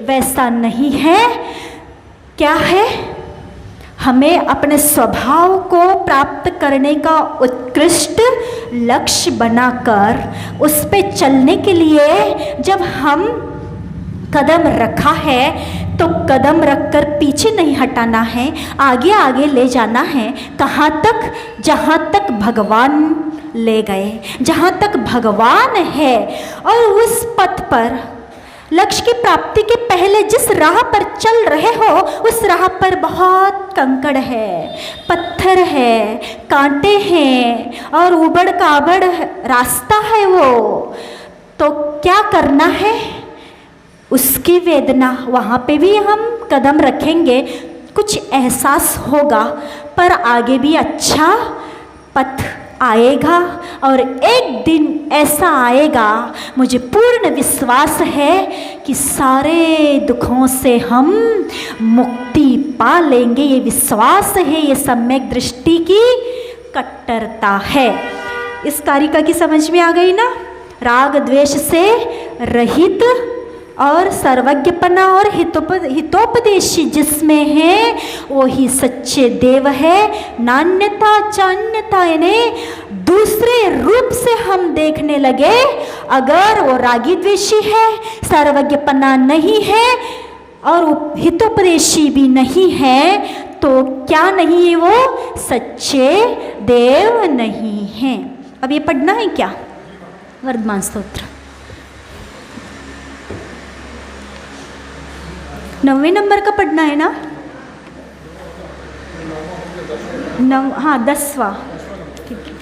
वैसा नहीं है। क्या है? हमें अपने स्वभाव को प्राप्त करने का उत्कृष्ट लक्ष्य बनाकर उस पे चलने के लिए जब हम कदम रखा है तो कदम रखकर पीछे नहीं हटाना है, आगे आगे ले जाना है। कहाँ तक? जहाँ तक भगवान ले गए, जहाँ तक भगवान है। और उस पथ पर लक्ष्य की प्राप्ति के पहले जिस राह पर चल रहे हो उस राह पर बहुत कंकड़ है, पत्थर है, कांटे हैं और उबड़ खाबड़ रास्ता है वो। तो क्या करना है? उसकी वेदना, वहाँ पे भी हम कदम रखेंगे, कुछ एहसास होगा, पर आगे भी अच्छा पथ आएगा। और एक दिन ऐसा आएगा, मुझे पूर्ण विश्वास है कि सारे दुखों से हम मुक्ति पा लेंगे। ये विश्वास है, ये सम्यक दृष्टि की कट्टरता है। इस कारिका की समझ में आ गई ना? राग द्वेष से रहित और सर्वज्ञपना और हितोपदेशी जिसमें है वो ही सच्चे देव है। नान्यता चान्यता यानी दूसरे रूप से हम देखने लगे, अगर वो रागी द्वेषी है, सर्वज्ञपना नहीं है और हितोपदेशी भी नहीं है, तो क्या नहीं है? वो सच्चे देव नहीं है। अब ये पढ़ना है क्या? वर्धमान स्तोत्र 9वें नंबर का पढ़ना है ना? 9, हाँ 10वां, ठीक है।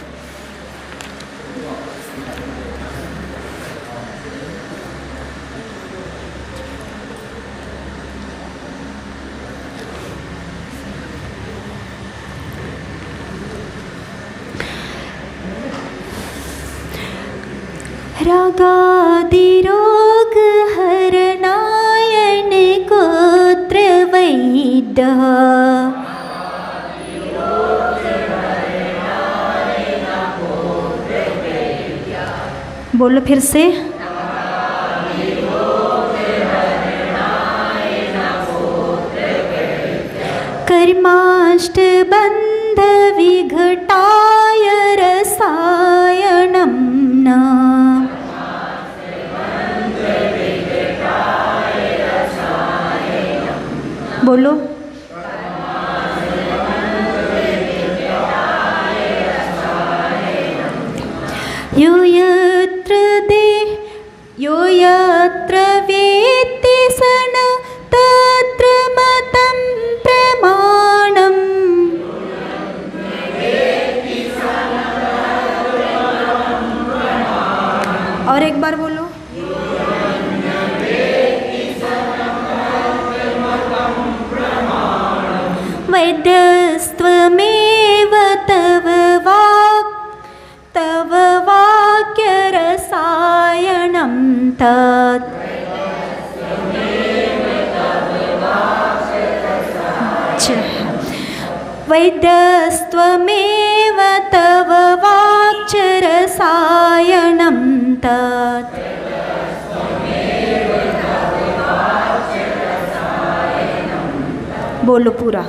रागादिरोग हरनायन गोत्र वैद्य, बोलो फिर से। कर्माष्ट बंध विघटाय रसायनम न, बोलो। यो यत्र वेत्ति सन तत्र मतं प्रमाणम्। और एक बार बोलो। वैद्यस्त्वमेव तव वाक्यरसायनं तत्। वैद्यस्त्वमेव तव वाक्यरसायनं तत्। बोलो पूरा।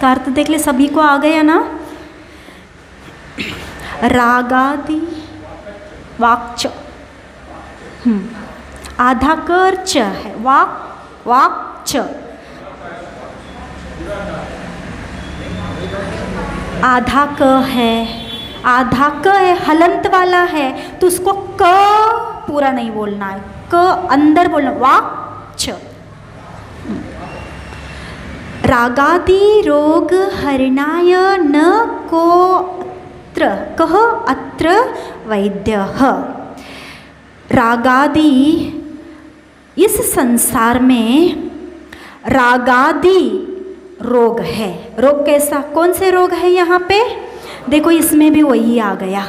इसका अर्थ देख ले, सभी को आ गया ना। रागादि वाक्च, आधा कर च है, वाक्च, आधा क है, आधा क है, हलंत वाला है, तो उसको क पूरा नहीं बोलना है, क अंदर बोलना, वाक्च। रागादि रोग हरणाय न को अत्र, कह अत्र वैद्यः। रागादि, इस संसार में रागादि रोग है। रोग कैसा, कौन से रोग है यहाँ पे? देखो इसमें भी वही आ गया,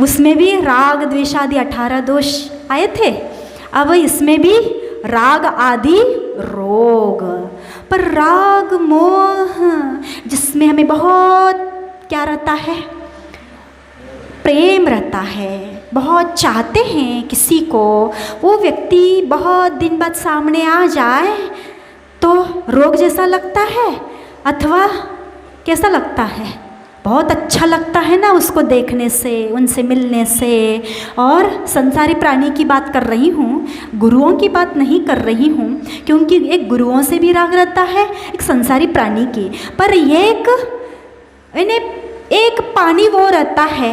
उसमें भी राग द्वेषादि 18 दोष आए थे, अब इसमें भी राग आदि रोग। पर राग मोह जिसमें हमें बहुत क्या रहता है, प्रेम रहता है, बहुत चाहते हैं किसी को, वो व्यक्ति बहुत दिन बाद सामने आ जाए तो रोग जैसा लगता है, अथवा कैसा लगता है? बहुत अच्छा लगता है ना उसको देखने से, उनसे मिलने से। और संसारी प्राणी की बात कर रही हूँ, गुरुओं की बात नहीं कर रही हूँ, क्योंकि एक गुरुओं से भी राग रहता है, एक संसारी प्राणी की। पर एक पानी वो रहता है,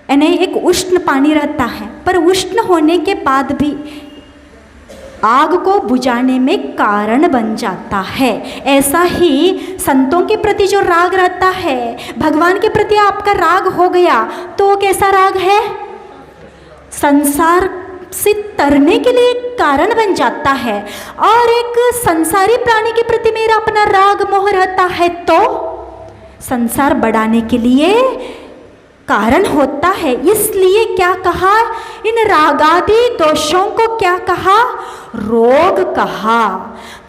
यानी एक उष्ण पानी रहता है, पर उष्ण होने के बाद भी आग को बुझाने में कारण बन जाता है। ऐसा ही संतों के प्रति जो राग रहता है, भगवान के प्रति आपका राग हो गया तो कैसा राग है? संसार से तरने के लिए कारण बन जाता है। और एक संसारी प्राणी के प्रति मेरा अपना राग मोह रहता है तो संसार बढ़ाने के लिए कारण होता है। इसलिए क्या कहा, इन रागादि दोषों को क्या कहा? रोग कहा।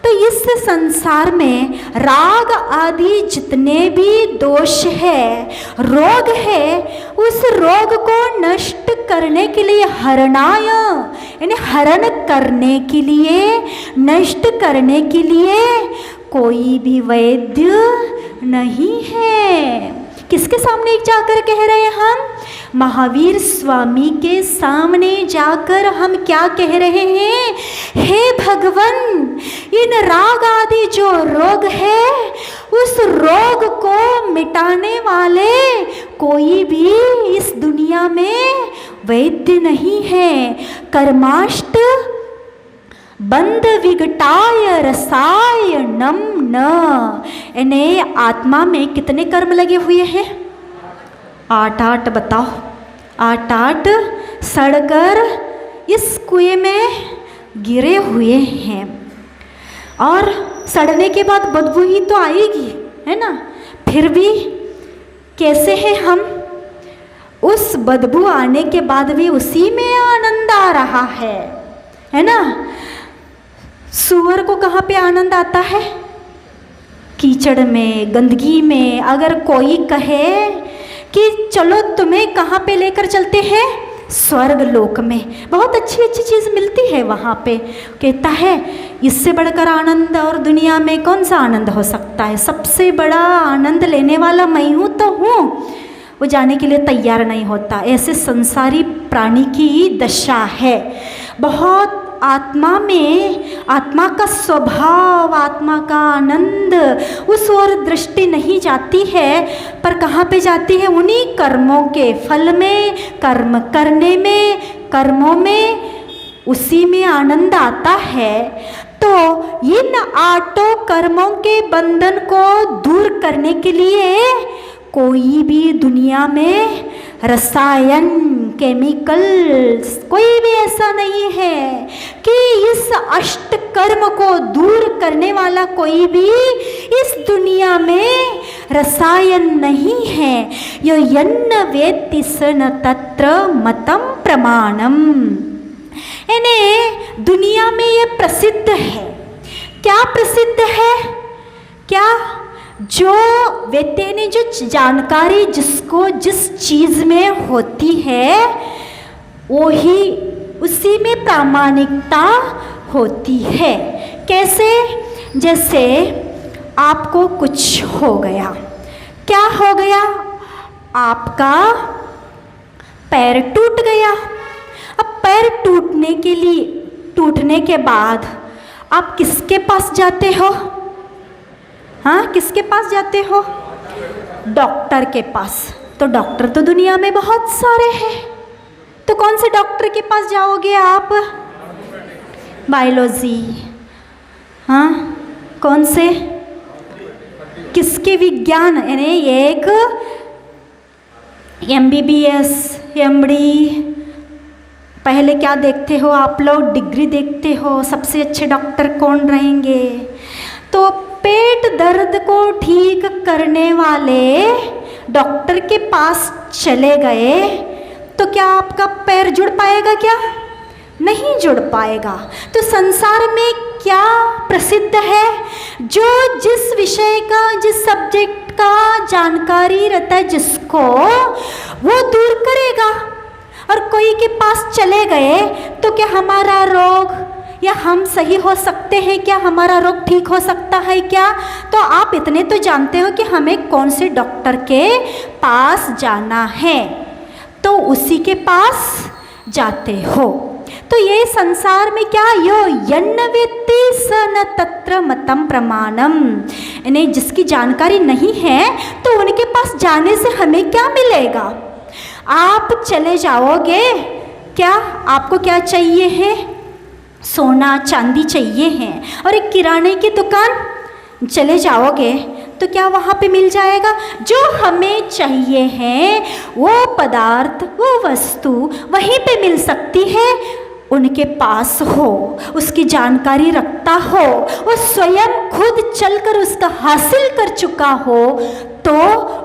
तो इस संसार में राग आदि जितने भी दोष है, रोग है, उस रोग को नष्ट करने के लिए हरणाय, यानी हरण करने के लिए, नष्ट करने के लिए कोई भी वैद्य नहीं है। किसके सामने जाकर कह रहे हैं हम? महावीर स्वामी के सामने जाकर हम क्या कह रहे हैं? हे भगवन, इन राग आदि जो रोग है, उस रोग को मिटाने वाले कोई भी इस दुनिया में वैद्य नहीं है। कर्माष्ट बंद विघटाय रसायनम न, यानी आत्मा में कितने कर्म लगे हुए हैं? 8 बताओ, 8 सड़कर इस कुएं में गिरे हुए हैं। और सड़ने के बाद बदबू ही तो आएगी, है ना? फिर भी कैसे हैं हम? उस बदबू आने के बाद भी उसी में आनंद आ रहा है ना? सूअर को कहाँ पे आनंद आता है? कीचड़ में, गंदगी में। अगर कोई कहे कि चलो तुम्हें कहाँ पे लेकर चलते हैं? स्वर्ग लोक में, बहुत अच्छी अच्छी चीज़ मिलती है वहाँ पे, कहता है इससे बढ़कर आनंद और दुनिया में कौन सा आनंद हो सकता है? सबसे बड़ा आनंद लेने वाला मैं हूँ तो हूँ। वो जाने के लिए तैयार नहीं होता। ऐसे संसारी प्राणी की दशा है। बहुत आत्मा में, आत्मा का स्वभाव, आत्मा का आनंद, उस ओर दृष्टि नहीं जाती है, पर कहाँ पे जाती है? उन्हीं कर्मों के फल में, कर्म करने में, कर्मों में, उसी में आनंद आता है। तो इन 8 कर्मों के बंधन को दूर करने के लिए कोई भी दुनिया में रसायन, केमिकल्स, कोई भी ऐसा नहीं है कि इस 8 कर्म को दूर करने वाला कोई भी इस दुनिया में रसायन नहीं है। यो यन्न वेत्ति स न तत्र मतम प्रमाणम, यानी दुनिया में ये प्रसिद्ध है। क्या प्रसिद्ध है? क्या? जो व्यक्ति ने जो जानकारी जिसको जिस चीज़ में होती है वो ही उसी में प्रामाणिकता होती है। कैसे? जैसे आपको कुछ हो गया। क्या हो गया? आपका पैर टूट गया। अब पैर टूटने के बाद आप किसके पास जाते हो? हाँ, किसके पास जाते हो? डॉक्टर के पास। तो डॉक्टर तो दुनिया में बहुत सारे हैं, तो कौन से डॉक्टर के पास जाओगे आप? बायोलॉजी। हाँ, कौन से? किसके विज्ञान? यानी एक MBBS, MD। पहले क्या देखते हो आप लोग? डिग्री देखते हो, सबसे अच्छे डॉक्टर कौन रहेंगे। तो पेट दर्द को ठीक करने वाले डॉक्टर के पास चले गए तो क्या आपका पैर जुड़ पाएगा? क्या नहीं जुड़ पाएगा। तो संसार में क्या प्रसिद्ध है? जो जिस विषय का, जिस सब्जेक्ट का जानकारी रहता है जिसको, वो दूर करेगा। और कोई के पास चले गए तो क्या हमारा रोग या हम सही हो सकते हैं? क्या हमारा रोग ठीक हो सकता है क्या? तो आप इतने तो जानते हो कि हमें कौन से डॉक्टर के पास जाना है, तो उसी के पास जाते हो। तो ये संसार में क्या, यो यन्नवेत्ति स न तत्र मतम प्रमाणम, यानी जिसकी जानकारी नहीं है तो उनके पास जाने से हमें क्या मिलेगा? आप चले जाओगे, क्या आपको क्या चाहिए है? सोना चांदी चाहिए है, और एक किराने की दुकान चले जाओगे तो क्या वहाँ पे मिल जाएगा? जो हमें चाहिए है वो पदार्थ, वो वस्तु वहीं पे मिल सकती है। उनके पास हो, उसकी जानकारी रखता हो, वो स्वयं खुद चलकर उसका हासिल कर चुका हो, तो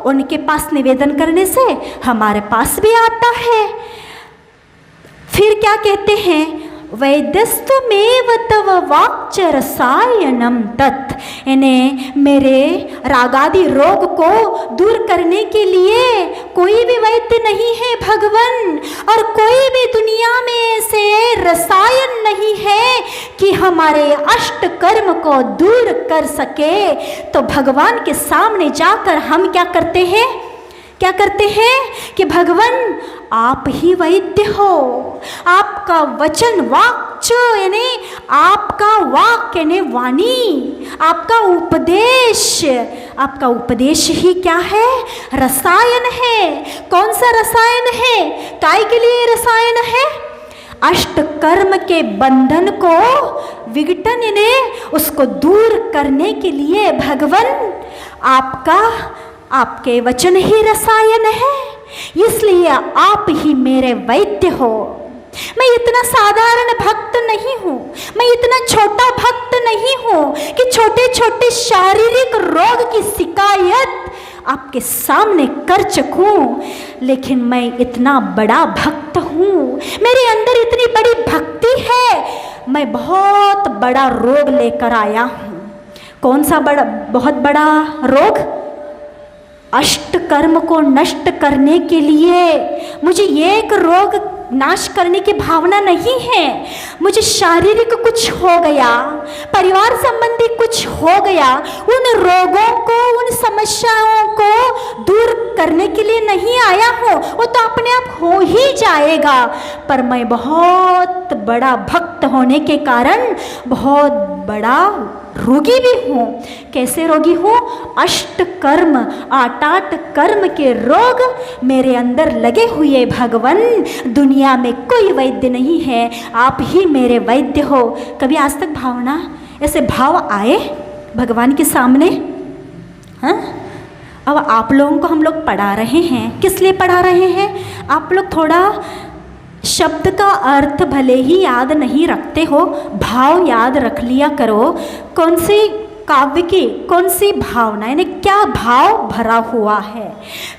उनके पास निवेदन करने से हमारे पास भी आता है। फिर क्या कहते हैं? वैद्यस्तमेव तव वाक्च रसायनम तत्, यानी मेरे रागादि रोग को दूर करने के लिए कोई भी वैद्य नहीं है भगवन, और कोई भी दुनिया में ऐसे रसायन नहीं है कि हमारे अष्ट कर्म को दूर कर सके। तो भगवान के सामने जाकर हम क्या करते हैं? क्या करते हैं कि भगवन आप ही वैद्य हो। आपका वचन वाक्च, यानी आपका वाक्य यानी वाणी, आपका उपदेश ही क्या है? रसायन है। कौन सा रसायन है? काय के लिए रसायन है? अष्ट कर्म के बंधन को विघटन यानी उसको दूर करने के लिए भगवन आपके वचन ही रसायन है, इसलिए आप ही मेरे वैद्य हो। मैं इतना साधारण भक्त नहीं हूँ, मैं इतना छोटा भक्त नहीं हूँ कि छोटे छोटे शारीरिक रोग की शिकायत आपके सामने कर सकूं, लेकिन मैं इतना बड़ा भक्त हूँ, मेरे अंदर इतनी बड़ी भक्ति है, मैं बहुत बड़ा रोग लेकर आया हूँ। कौन सा बहुत बड़ा रोग? अष्ट कर्म को नष्ट करने के लिए मुझे एक रोग नाश करने की भावना नहीं है। मुझे शारीरिक कुछ हो गया, परिवार संबंधी कुछ हो गया, उन रोगों को, उन समस्याओं को दूर करने के लिए नहीं आया हूँ, वो तो अपने आप हो ही जाएगा। पर मैं बहुत बड़ा भक्त होने के कारण बहुत बड़ा रोगी भी हूँ। कैसे रोगी हूँ? अष्ट कर्म, 8 कर्म के रोग मेरे अंदर लगे हुए भगवन। दुनिया में कोई वैद्य नहीं है, आप ही मेरे वैद्य हो। कभी आज तक भावना ऐसे भाव आए भगवान के सामने? हाँ, अब आप लोगों को हम लोग पढ़ा रहे हैं, किस लिए पढ़ा रहे हैं? आप लोग थोड़ा शब्द का अर्थ भले ही याद नहीं रखते हो, भाव याद रख लिया करो। कौन सी काव्य की कौन सी भावना, यानी क्या भाव भरा हुआ है।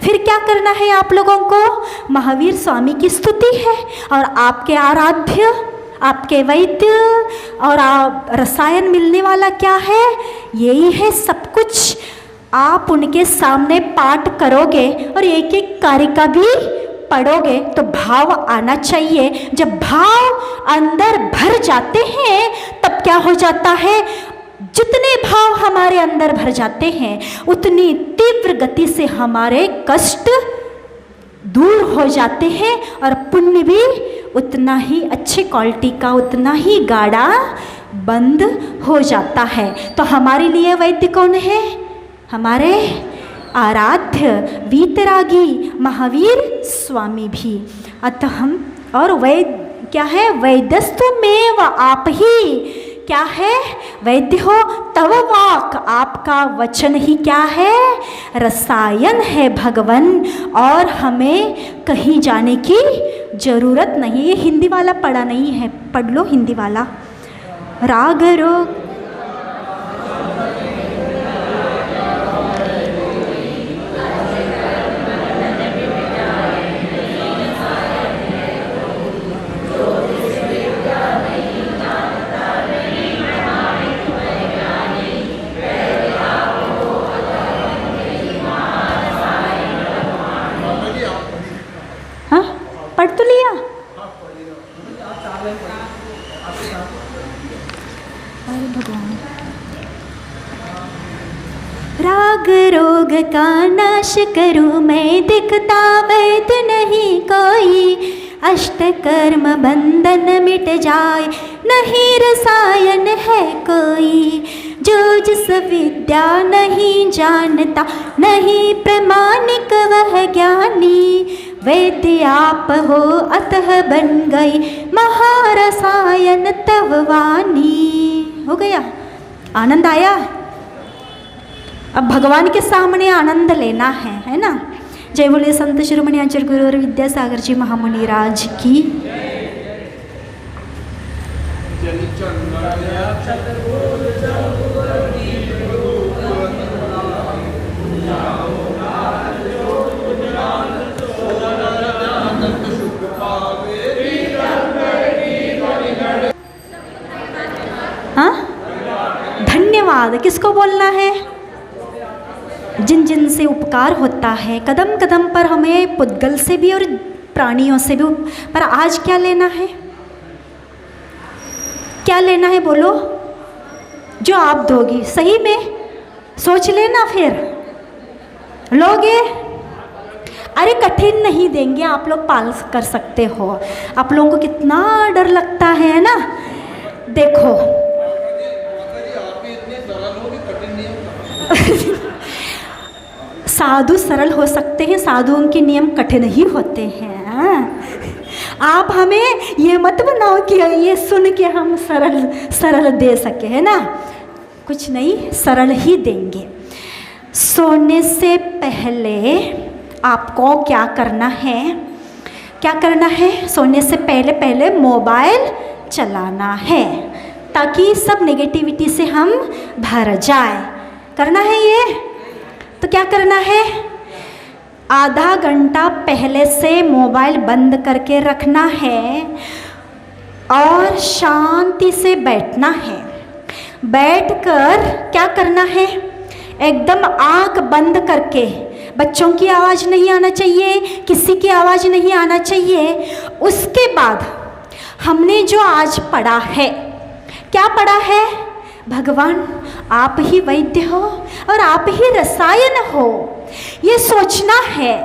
फिर क्या करना है आप लोगों को? महावीर स्वामी की स्तुति है, और आपके आराध्य, आपके वैद्य और रसायन मिलने वाला क्या है? यही है सब कुछ। आप उनके सामने पाठ करोगे और एक एक कार्य का भी पढ़ोगे तो भाव आना चाहिए। जब भाव अंदर भर जाते हैं तब क्या हो जाता है? जितने भाव हमारे अंदर भर जाते हैं उतनी तीव्र गति से हमारे कष्ट दूर हो जाते हैं और पुण्य भी उतना ही अच्छे क्वालिटी का, उतना ही गाढ़ा बंद हो जाता है। तो हमारे लिए वैद्य कौन है? हमारे आराध्य वीतरागी महावीर स्वामी भी। अतः हम और वैद्य क्या है? वैद्यस्तु में व आप ही क्या है? वैद्य हो तव वाक, आपका वचन ही क्या है? रसायन है भगवन, और हमें कहीं जाने की जरूरत नहीं। ये हिंदी वाला पढ़ा नहीं है, पढ़ लो हिंदी वाला। राग रोग पढ़ तो लिया। अरे भगवान। राग रोग का नाश करूं मैं, दिखता वैद्य नहीं कोई। अष्ट कर्म बंधन मिट जाए, नहीं रसायन है कोई। जो जिस विद्या नहीं जानता, नहीं प्रमाणिक वह ज्ञानी। वैद्य आप हो अतः बन गई, महारसायन तव वाणी। हो गया? आनंद आया? अब भगवान के सामने आनंद लेना है ना? जय बोले संत शिरोमणि आचार्य गुरु और विद्यासागर जी महामुनि राज की। हाँ, धन्यवाद किसको बोलना है? जिन जिन से उपकार होता है कदम कदम पर, हमें पुद्गल से भी और प्राणियों से भी। पर आज क्या लेना है? क्या लेना है बोलो? जो आप दोगी, सही में सोच लेना, फिर लोगे? अरे कठिन नहीं देंगे, आप लोग पाल कर सकते हो। आप लोगों को कितना डर लगता है ना? देखो साधु सरल हो सकते हैं, साधुओं के नियम कठिन ही होते हैं। आप हमें ये मत बनाओ कि ये सुन के हम सरल सरल दे सके, है ना? कुछ नहीं, सरल ही देंगे। सोने से पहले आपको क्या करना है? क्या करना है? सोने से पहले पहले मोबाइल चलाना है, ताकि सब नेगेटिविटी से हम भर जाए। करना है ये? तो क्या करना है? आधा घंटा पहले से मोबाइल बंद करके रखना है और शांति से बैठना है। बैठकर क्या करना है? एकदम आंख बंद करके, बच्चों की आवाज़ नहीं आना चाहिए, किसी की आवाज़ नहीं आना चाहिए। उसके बाद हमने जो आज पढ़ा है, क्या पढ़ा है? भगवान आप ही वैद्य हो और आप ही रसायन हो, ये सोचना है।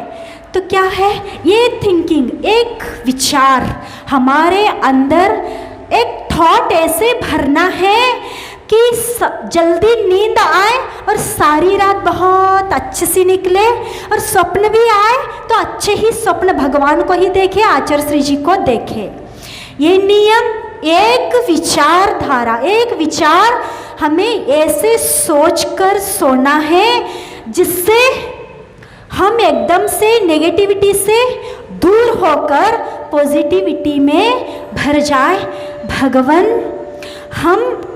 तो क्या है ये? थिंकिंग, एक विचार हमारे अंदर, एक थॉट ऐसे भरना है कि जल्दी नींद आए और सारी रात बहुत अच्छे से निकले, और स्वप्न भी आए तो अच्छे ही स्वप्न भगवान को ही देखे, आचार्य श्री जी को देखे। ये नियम, एक विचारधारा, एक विचार हमें ऐसे सोचकर सोना है जिससे हम एकदम से नेगेटिविटी से दूर होकर पॉजिटिविटी में भर जाए। भगवान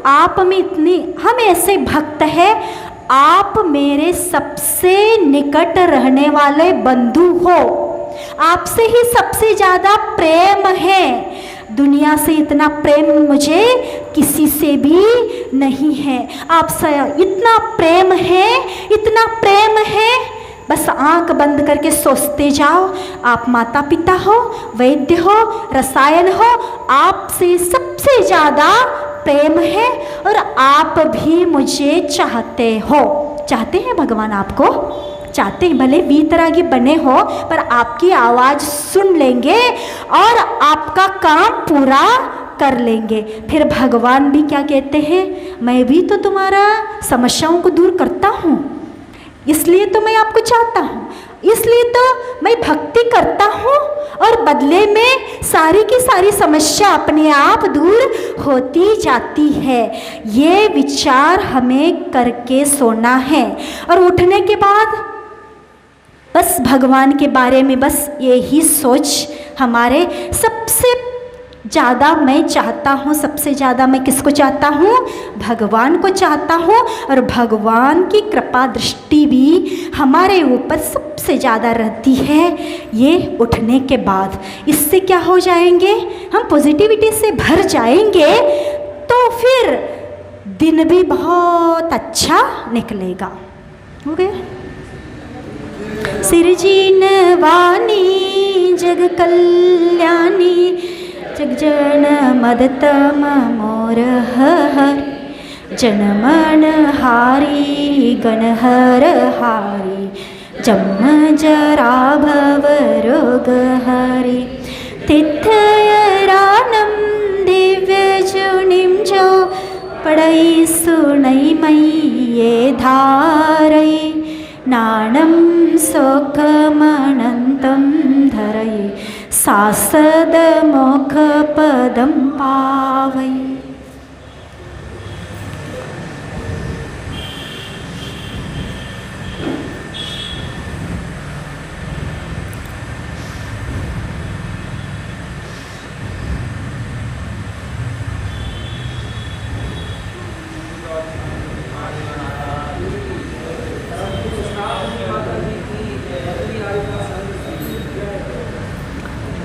आप में इतनी, हम ऐसे भक्त हैं, आप मेरे सबसे निकट रहने वाले बंधु हो, आपसे ही सबसे ज़्यादा प्रेम है। दुनिया से इतना प्रेम मुझे किसी से भी नहीं है। आपसे इतना प्रेम है, इतना प्रेम है। बस आंख बंद करके सोचते जाओ, आप माता पिता हो, वैद्य हो, रसायन हो, आपसे सबसे ज़्यादा प्रेम है और आप भी मुझे चाहते हो। चाहते हैं भगवान आपको? चाहते हैं, भले वीतरागी बने हो पर आपकी आवाज़ सुन लेंगे और आपका काम पूरा कर लेंगे। फिर भगवान भी क्या कहते हैं, मैं भी तो तुम्हारा समस्याओं को दूर करता हूँ, इसलिए तो मैं आपको चाहता हूँ, इसलिए तो मैं भक्ति करता हूँ और बदले में सारी की सारी समस्या अपने आप दूर होती जाती है। ये विचार हमें करके सोना है और उठने के बाद बस भगवान के बारे में बस यही सोच हमारे सबसे ज़्यादा मैं चाहता हूँ, सबसे ज़्यादा मैं किसको चाहता हूँ? भगवान को चाहता हूँ। और भगवान की कृपा दृष्टि भी हमारे ऊपर सबसे ज़्यादा रहती है ये उठने के बाद। इससे क्या हो जाएंगे, हम पॉजिटिविटी से भर जाएंगे, तो फिर दिन भी बहुत अच्छा निकलेगा। हो गया? सिरजीन वाणी जग कल्याणी जगजन मदतम मोर हर जनमन हारी गणहर हारी जन्म जरा भव रोग हरि तिथयरानम दिव्य जुनिम जो पढ़ई सुनई मैये धारई नाणं सुखमनन्तं धरये सासद मोक्ष पदं पावै।